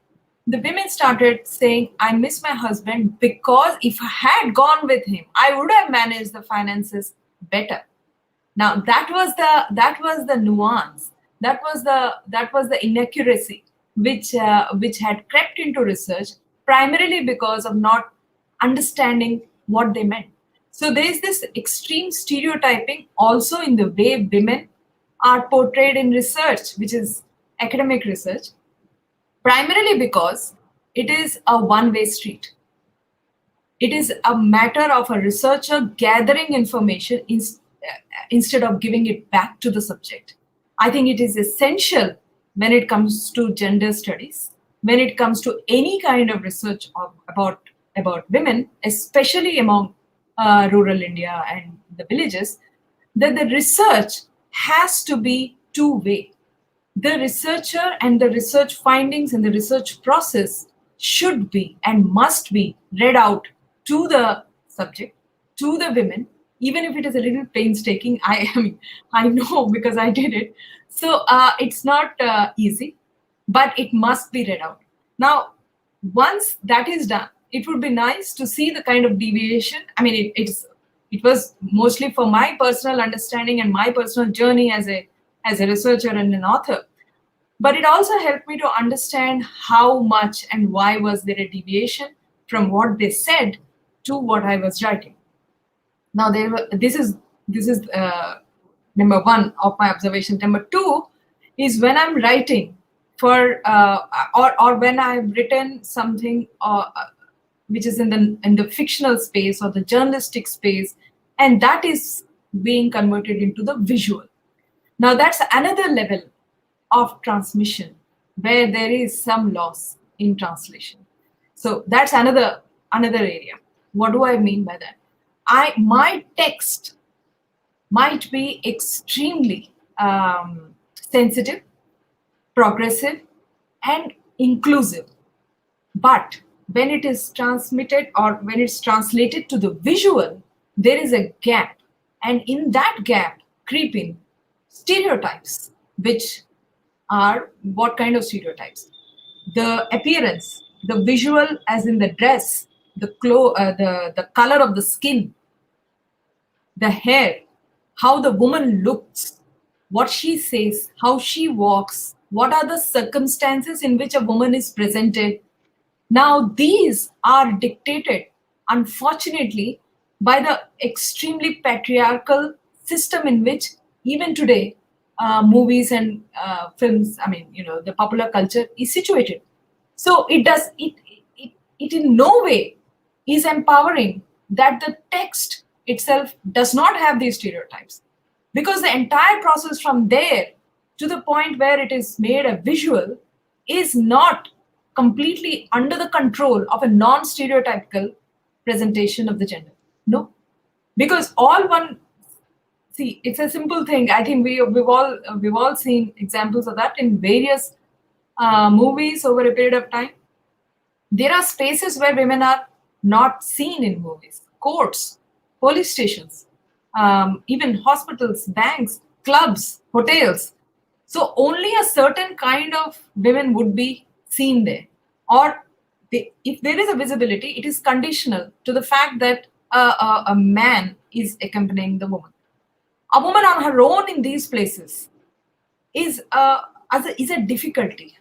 the women started saying, I miss my husband because if I had gone with him, I would have managed the finances better. Now, that was the nuance. That was the inaccuracy which had crept into research, primarily because of not understanding what they meant. So there's this extreme stereotyping also in the way women are portrayed in research, which is academic research, primarily because it is a one-way street. It is a matter of a researcher gathering information instead of giving it back to the subject. I think it is essential when it comes to gender studies, when it comes to any kind of research about women, especially among rural India and the villages, that the research has to be two-way. The researcher and the research findings and the research process should be and must be read out to the subject, to the women, even if it is a little painstaking. I know because I did it. So it's not easy, but it must be read out. Now, once that is done, it would be nice to see the kind of deviation. I mean, it was mostly for my personal understanding and my personal journey as a researcher and an author. But it also helped me to understand how much and why was there a deviation from what they said to what I was writing. Now, this is number one of my observation. Number two is when I'm writing for or when I've written something which is in the fictional space or the journalistic space, and that is being converted into the visual. Now, that's another level of transmission where there is some loss in translation. So that's another area. What do I mean by that? My text might be extremely sensitive, progressive, and inclusive. But when it is transmitted or when it's translated to the visual, there is a gap. And in that gap creep in stereotypes, which are what kind of stereotypes? The appearance, the visual as in the dress, the color of the skin, the hair, how the woman looks, what she says, how she walks, what are the circumstances in which a woman is presented. Now, these are dictated, unfortunately, by the extremely patriarchal system in which even today movies and films, the popular culture is situated. So it in no way is empowering that the text itself does not have these stereotypes, because the entire process from there to the point where it is made a visual is not completely under the control of a non-stereotypical presentation of the gender. No, because see, it's a simple thing. I think we've all seen examples of that in various movies over a period of time. There are spaces where women are not seen in movies, courts, police stations, even hospitals, banks, clubs, hotels. So only a certain kind of women would be seen there. Or if there is a visibility, it is conditional to the fact that a man is accompanying the woman. A woman on her own in these places is a difficulty,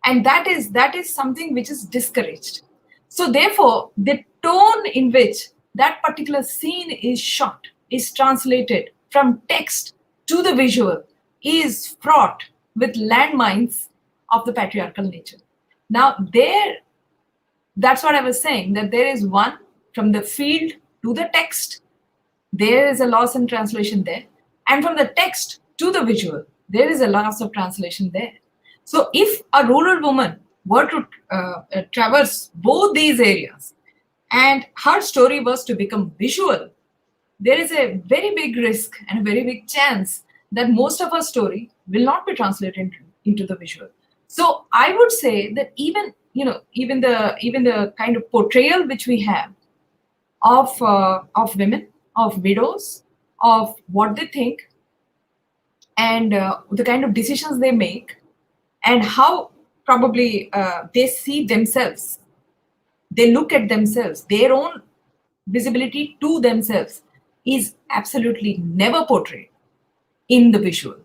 and that is something which is discouraged. So therefore, the tone in which that particular scene is shot, is translated from text to the visual, is fraught with landmines of the patriarchal nature. Now that's what I was saying, that there is one, from the field to the text, there is a loss in translation there, and from the text to the visual, there is a loss of translation there. So if a rural woman were to traverse both these areas and her story was to become visual, there is a very big risk and a very big chance that most of our story will not be translated into the visual. So I would say that even the kind of portrayal which we have of women, of widows, of what they think, and the kind of decisions they make, and how probably they see themselves, they look at themselves, their own visibility to themselves is absolutely never portrayed in the visual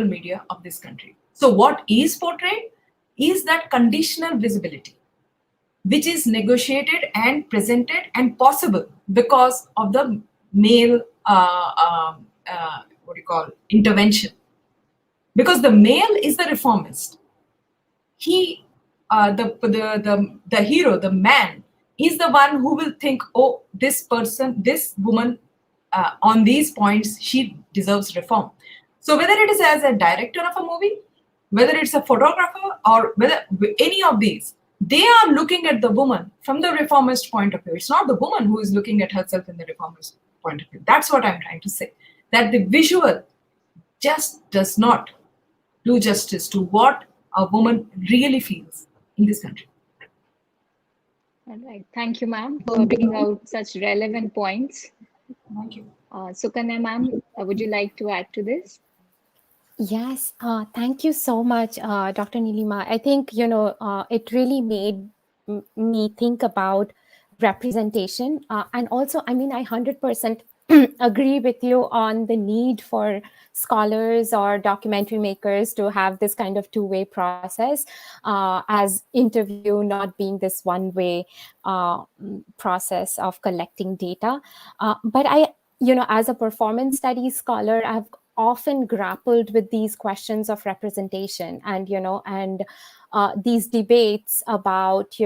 media of this country. So what is portrayed is that conditional visibility, which is negotiated and presented and possible because of the male intervention. Because the male is the reformist. He, the hero, the man, is the one who will think, oh, this person, this woman, on these points, she deserves reform. So whether it is as a director of a movie, whether it's a photographer, or whether any of these, they are looking at the woman from the reformist point of view. It's not the woman who is looking at herself in the reformist point of view. That's what I'm trying to say. That the visual just does not do justice to what a woman really feels in this country. All right. Thank you, ma'am, for bringing out such relevant points. Thank you. Sukanya, ma'am, would you like to add to this? Yes, thank you so much, Dr. Neelima. I think, it really made me think about representation. And also, I 100% agree with you on the need for scholars or documentary makers to have this kind of two-way process, as interview not being this one-way process of collecting data. But as a performance studies scholar, I've often grappled with these questions of representation and these debates about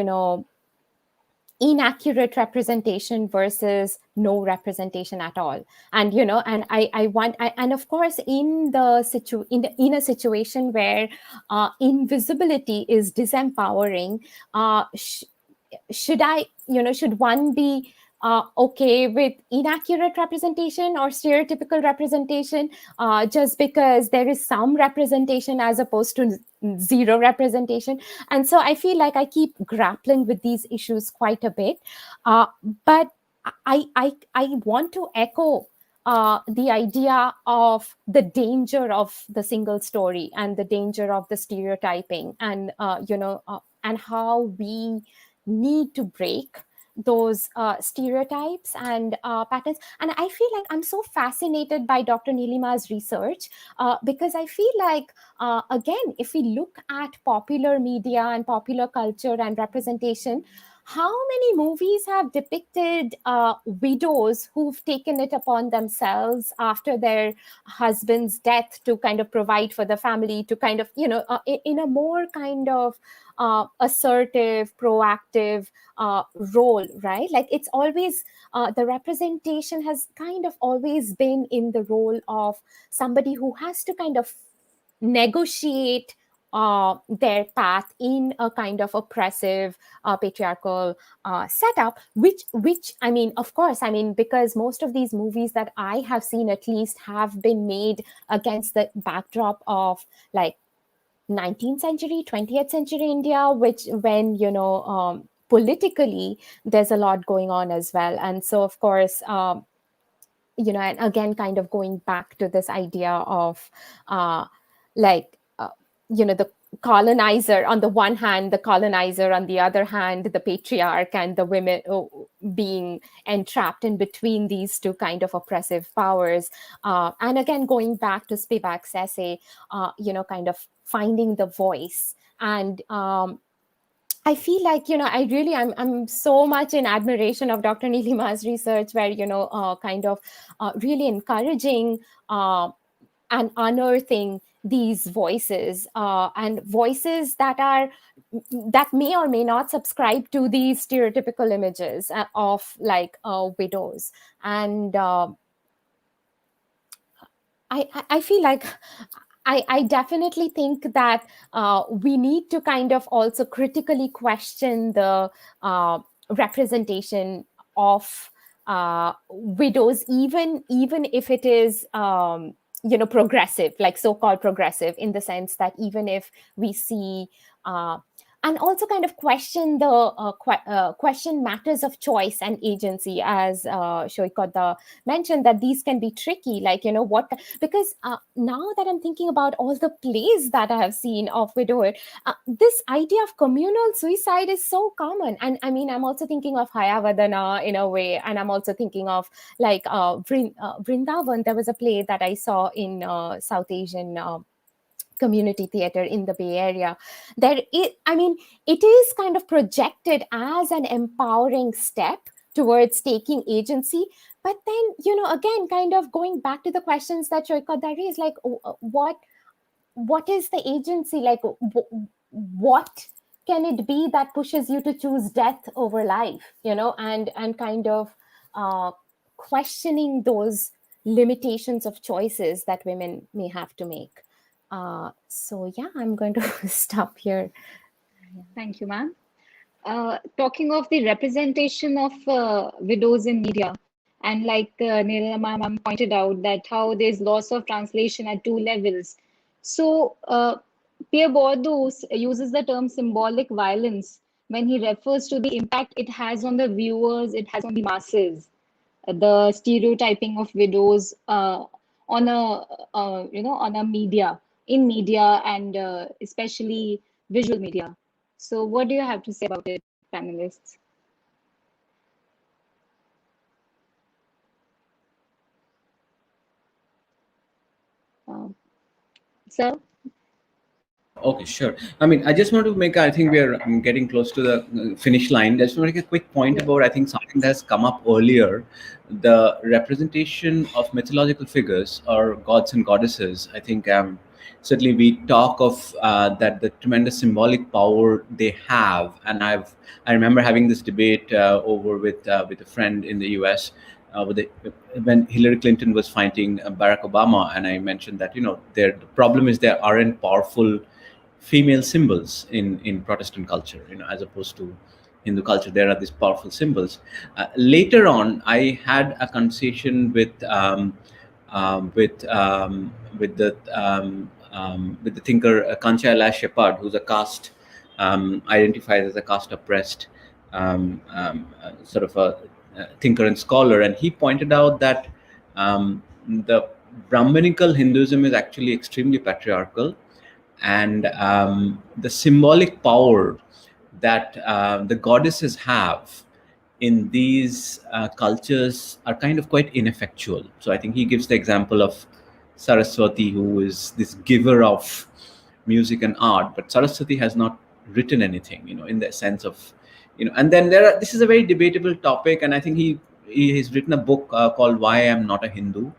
inaccurate representation versus no representation at all. And and of course in a situation where invisibility is disempowering, should one be okay with inaccurate representation or stereotypical representation, just because there is some representation as opposed to zero representation? And so I feel like I keep grappling with these issues quite a bit. But I want to echo the idea of the danger of the single story and the danger of the stereotyping, and and how we need to break those stereotypes and patterns. And I feel like I'm so fascinated by Dr. Neelima's research, because I feel like, again, if we look at popular media and popular culture and representation, how many movies have depicted widows who've taken it upon themselves after their husband's death to kind of provide for the family, to kind of, in a more kind of assertive, proactive role, right? Like it's always, the representation has kind of always been in the role of somebody who has to kind of negotiate their path in a kind of oppressive patriarchal setup, which of course, because most of these movies that I have seen at least have been made against the backdrop of like 19th century, 20th century India, which when, politically, there's a lot going on as well. And so, of course, and again, kind of going back to this idea of like, the colonizer on the one hand, the colonizer on the other hand, the patriarch, and the women being entrapped in between these two kind of oppressive powers. And again, going back to Spivak's essay, kind of finding the voice. And I feel like, I'm so much in admiration of Dr. Neelima's research, where, kind of really encouraging and unearthing these voices, and voices that may or may not subscribe to these stereotypical images of like widows. And I feel like I definitely think that we need to kind of also critically question the representation of widows, even if it is progressive, like so-called progressive, in the sense that even if we see and also kind of question the question matters of choice and agency, as Saikat mentioned, that these can be tricky, like, what, because now that I'm thinking about all the plays that I have seen of widowhood, this idea of communal suicide is so common. And I mean, I'm also thinking of Hayavadana in a way, and I'm also thinking of like Vrindavan. There was a play that I saw in South Asian community theater in the Bay Area. It is kind of projected as an empowering step towards taking agency. But then, again, kind of going back to the questions that Saikat raised, like, what is the agency? Like, what can it be that pushes you to choose death over life, and kind of questioning those limitations of choices that women may have to make. So yeah, I'm going to stop here. Thank you, ma'am. Talking of the representation of widows in media, and like Neelima ma'am pointed out, that how there's loss of translation at two levels. So Pierre Bourdieu uses the term symbolic violence when he refers to the impact it has on the viewers, it has on the masses, the stereotyping of widows on a media, in media, and especially visual media. So what do you have to say about it, panelists? Sir? Okay, sure. I mean, I just want to make, I think we're getting close to the finish line. I just want to make a quick point about, I think, something that has come up earlier, the representation of mythological figures or gods and goddesses. I think certainly we talk of that the tremendous symbolic power they have. And I remember having this debate over with a friend in the US when Hillary Clinton was fighting Barack Obama. And I mentioned that, the problem is there aren't powerful female symbols in Protestant culture, as opposed to Hindu culture. There are these powerful symbols. Later on, I had a conversation with the thinker Kancha Ella Shepard, who's a caste identifies as a caste oppressed sort of a thinker and scholar, and he pointed out that the Brahminical Hinduism is actually extremely patriarchal. And the symbolic power that the goddesses have in these cultures are kind of quite ineffectual. So I think he gives the example of Saraswati, who is this giver of music and art, but Saraswati has not written anything, in the sense of, and then this is a very debatable topic, and I think he's written a book called Why I Am Not a Hindu.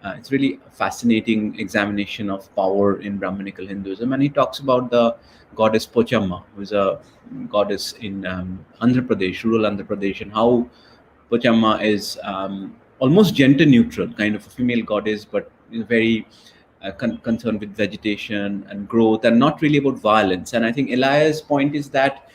It's really a fascinating examination of power in Brahminical Hinduism. And he talks about the goddess Pochamma, who is a goddess in Andhra Pradesh, rural Andhra Pradesh, and how Pochamma is almost gender neutral, kind of a female goddess, but is very concerned with vegetation and growth, and not really about violence. And I think Elias' point is that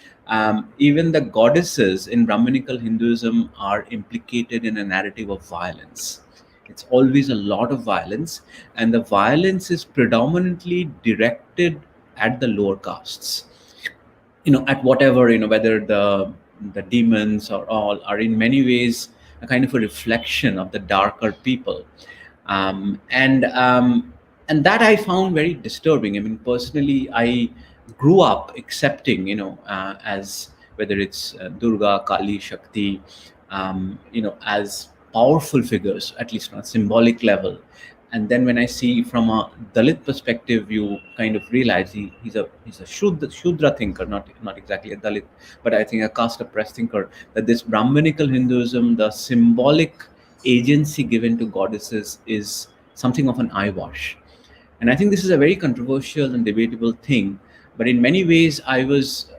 even the goddesses in Brahminical Hinduism are implicated in a narrative of violence. It's always a lot of violence, and the violence is predominantly directed at the lower castes, at whatever, whether the demons or all are in many ways a kind of a reflection of the darker people. And that I found very disturbing. I mean, personally, I grew up accepting, as whether it's Durga, Kali, Shakti, as powerful figures, at least on a symbolic level. And then when I see from a Dalit perspective, you kind of realize he's a Shudra thinker, not exactly a Dalit, but I think a caste oppressed thinker, that this Brahmanical Hinduism, the symbolic agency given to goddesses, is something of an eyewash. And I think this is a very controversial and debatable thing. But in many ways, I was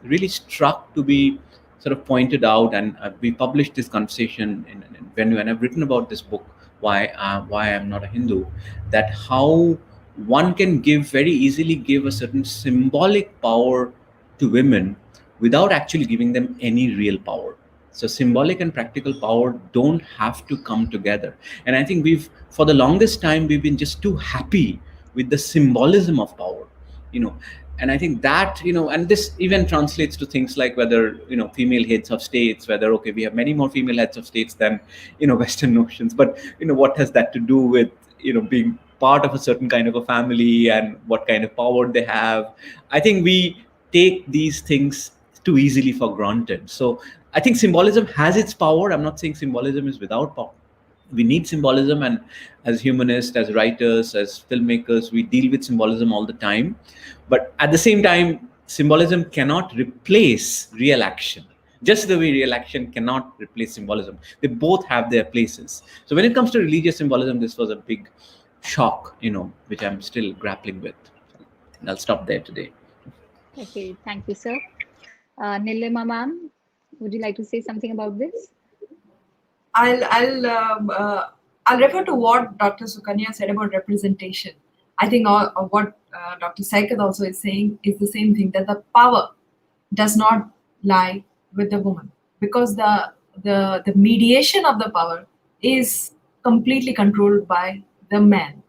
really struck to be sort of pointed out, and we published this conversation when I've written about this book, why I'm not a Hindu, that how one can very easily give a certain symbolic power to women without actually giving them any real power. So symbolic and practical power don't have to come together. And I think for the longest time, we've been just too happy with the symbolism of power, and I think that, and this even translates to things like whether, female heads of states, whether, okay, we have many more female heads of states than, Western notions, but, what has that to do with, being part of a certain kind of a family and what kind of power they have? I think we take these things too easily for granted. So I think symbolism has its power. I'm not saying symbolism is without power. We need symbolism, and as humanists, as writers, as filmmakers, we deal with symbolism all the time. But at the same time, symbolism cannot replace real action, just the way real action cannot replace symbolism. They both have their places. So when it comes to religious symbolism, this was a big shock, which I'm still grappling with. And I'll stop there today. Okay, thank you, sir. Neelima ma'am, would you like to say something about this? I'll refer to what Dr. Sukanya said about representation. I think what Dr. Saikat also is saying is the same thing, that the power does not lie with the woman, because the mediation of the power is completely controlled by the man.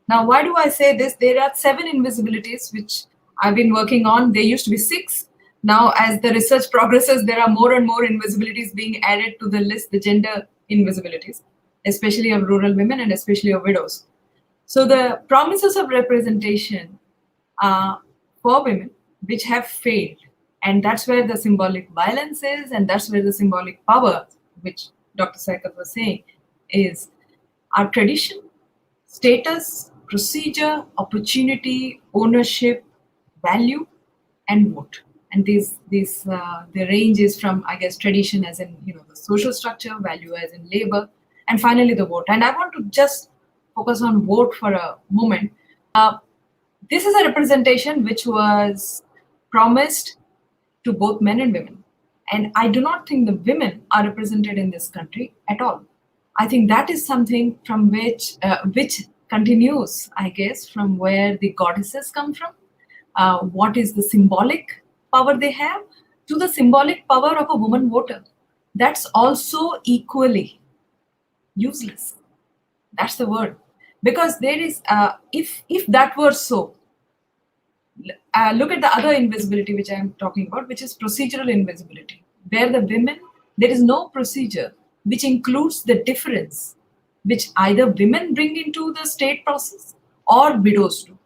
Now, why do I say this? There are 7 invisibilities which I've been working on. There used to be 6. Now, as the research progresses, there are more and more invisibilities being added to the list, the gender invisibilities, especially of rural women and especially of widows. So the promises of representation for women which have failed, and that's where the symbolic violence is, and that's where the symbolic power, which Dr. Saikat was saying, is our tradition, status, procedure, opportunity, ownership, value, and vote. And the range is from, I guess, tradition as in, the social structure, value as in labor, and finally the vote. And I want to just focus on vote for a moment. This is a representation which was promised to both men and women. And I do not think the women are represented in this country at all. I think that is something from which continues, I guess, from where the goddesses come from. What is the symbolic power they have, to the symbolic power of a woman voter. That's also equally useless. That's the word. Because there is, if that were so, look at the other invisibility which I am talking about, which is procedural invisibility, where the women, there is no procedure which includes the difference which either women bring into the state process or widows do.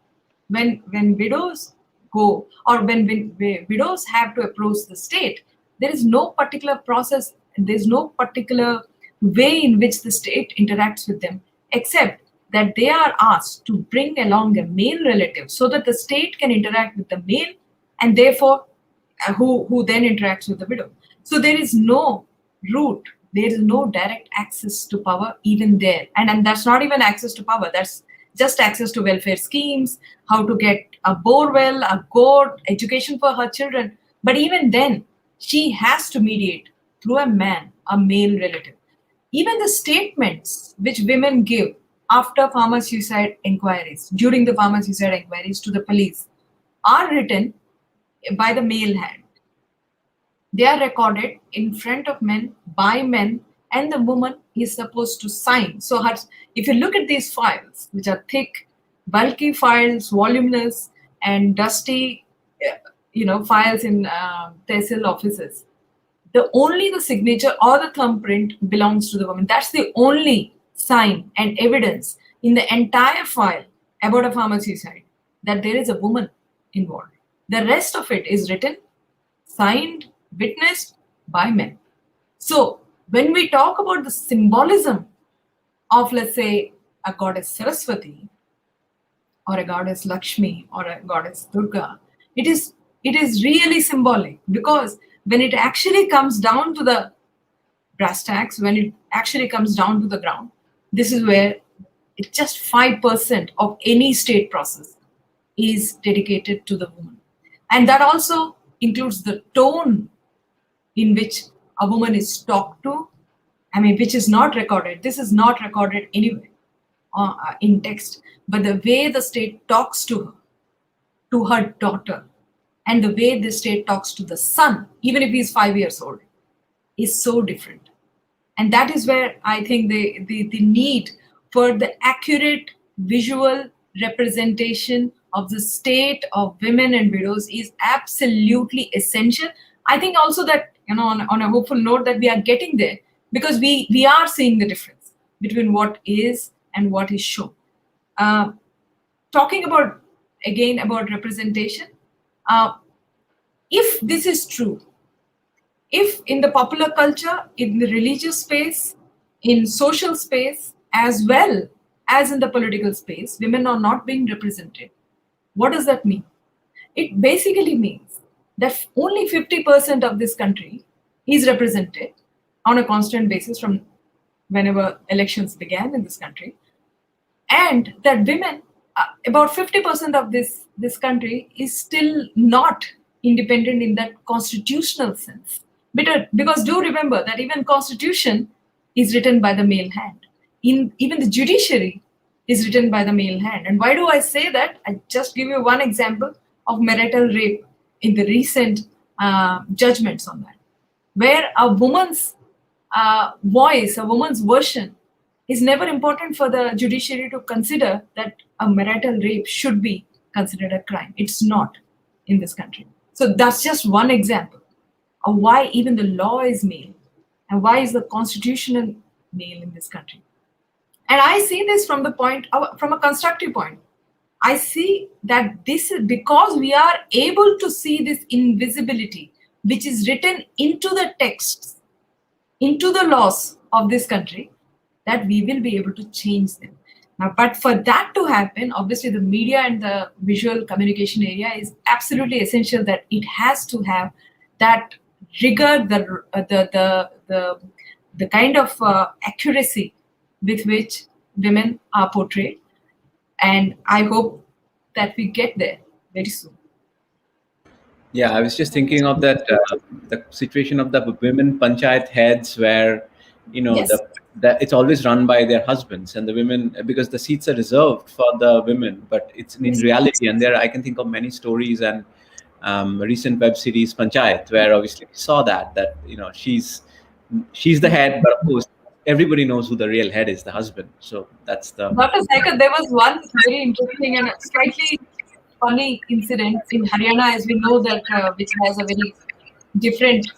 When widows go, or when widows have to approach the state, there is no particular process, there's no particular way in which the state interacts with them, except that they are asked to bring along a male relative so that the state can interact with the male, and therefore who then interacts with the widow. So there is no route, there is no direct access to power even there. And that's not even access to power, that's just access to welfare schemes, how to get a bore well, a goat, education for her children. But even then, she has to mediate through a man, a male relative. Even the statements which women give after farmer suicide inquiries, during the farmer suicide inquiries to the police, are written by the male hand. They are recorded in front of men, by men, and the woman is supposed to sign. So if you look at these files, which are thick, bulky files, voluminous, and dusty, files in tehsil offices, the signature or the thumbprint belongs to the woman. That's the only sign and evidence in the entire file about a farmer suicide that there is a woman involved. The rest of it is written, signed, witnessed by men. So when we talk about the symbolism of, let's say, a goddess Saraswati or a goddess Lakshmi or a goddess Durga, it is really symbolic, because when it actually comes down to the brass tacks, when it actually comes down to the ground, this is where it's just 5% of any state process is dedicated to the woman. And that also includes the tone in which a woman is talked to, which is not recorded. This is not recorded anywhere in text, but the way the state talks to her daughter, and the way the state talks to the son, even if he's 5 years old, is so different. And that is where I think the need for the accurate visual representation of the state of women and widows is absolutely essential. I think also that, on a hopeful note, that we are getting there, because we are seeing the difference between what is and what is shown. Talking about representation, if this is true, if in the popular culture, in the religious space, in social space, as well as in the political space, women are not being represented, what does that mean? It basically means that only 50% of this country is represented on a constant basis from whenever elections began in this country, and that women, about 50% of this country is still not independent in that constitutional sense. Because do remember that even constitution is written by the male hand. Even the judiciary is written by the male hand. And why do I say that? I just give you one example of marital rape in the recent judgments on that, where a woman's voice, a woman's version is never important for the judiciary to consider that a marital rape should be considered a crime. It's not in this country. So that's just one example of why even the law is male and why is the constitutional male in this country. And I see this from a constructive point. I see that this is because we are able to see this invisibility, which is written into the texts, into the laws of this country, that we will be able to change them. Now, but for that to happen, obviously the media and the visual communication area is absolutely essential, that it has to have that rigor, the kind of accuracy with which women are portrayed. And I hope that we get there very soon. Yeah, I was just thinking of that the situation of the women panchayat heads, where Yes. it's always run by their husbands, and the women, because the seats are reserved for the women, but it's in reality. And there I can think of many stories and recent web series Panchayat, where obviously we saw that she's the head, but of course everybody knows who the real head is, the husband. So that's the. Dr. Saikat, there was one very interesting and slightly funny incident in Haryana, as we know that which has a very different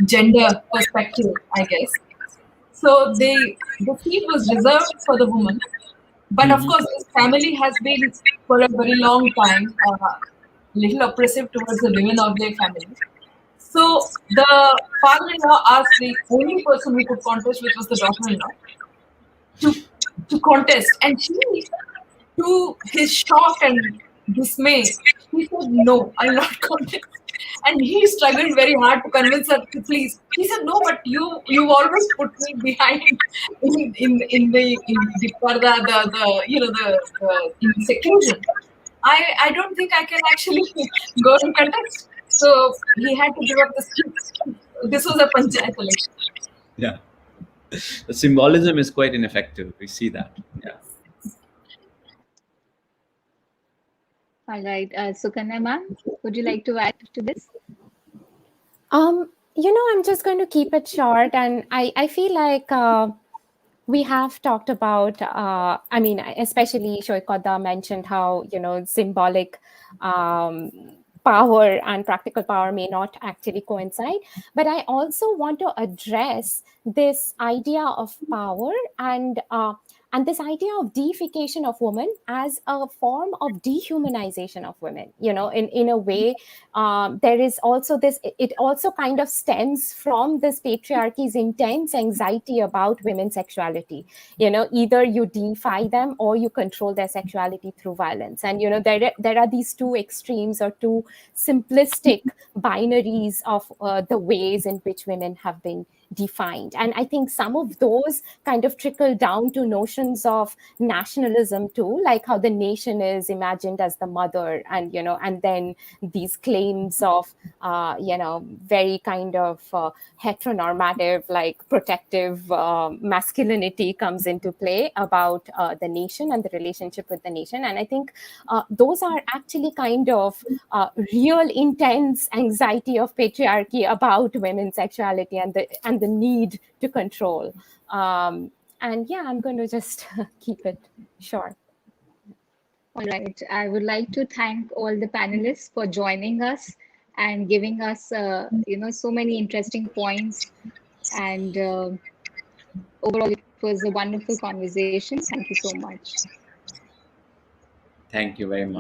gender perspective, I guess. So the seat was reserved for the woman, but of course this family has been for a very long time little oppressive towards the women of their family. So the father-in-law asked the only person who could contest, which was the daughter-in-law, to contest, and she, to his shock and dismay, he said, "No, I'll not contest." And he struggled very hard to convince her to please. He said, "No, but you always put me behind in the parda, in seclusion. I don't think I can actually go and contest." So he had to give up the seat. This was a panchayat election. Yeah, the symbolism is quite ineffective. We see that. Yeah. All right. Sukanya ma'am, would you like to add to this? I'm just going to keep it short, and I feel like we have talked about, I mean, especially Shoykota mentioned how, symbolic power and practical power may not actually coincide. But I also want to address this idea of power and this idea of deification of women as a form of dehumanization of women. In a way, there is also this, it also kind of stems from this patriarchy's intense anxiety about women's sexuality. Either you deify them or you control their sexuality through violence. And there are these two extremes or two simplistic binaries of the ways in which women have been defined. And I think some of those kind of trickle down to notions of nationalism too, like how the nation is imagined as the mother, and then these claims of very kind of heteronormative, like protective masculinity comes into play about the nation and the relationship with the nation. And I think those are actually kind of real intense anxiety of patriarchy about women's sexuality and the need to control. And yeah, I'm going to just keep it short. All right. I would like to thank all the panelists for joining us and giving us, so many interesting points. And overall, it was a wonderful conversation. Thank you so much. Thank you very much.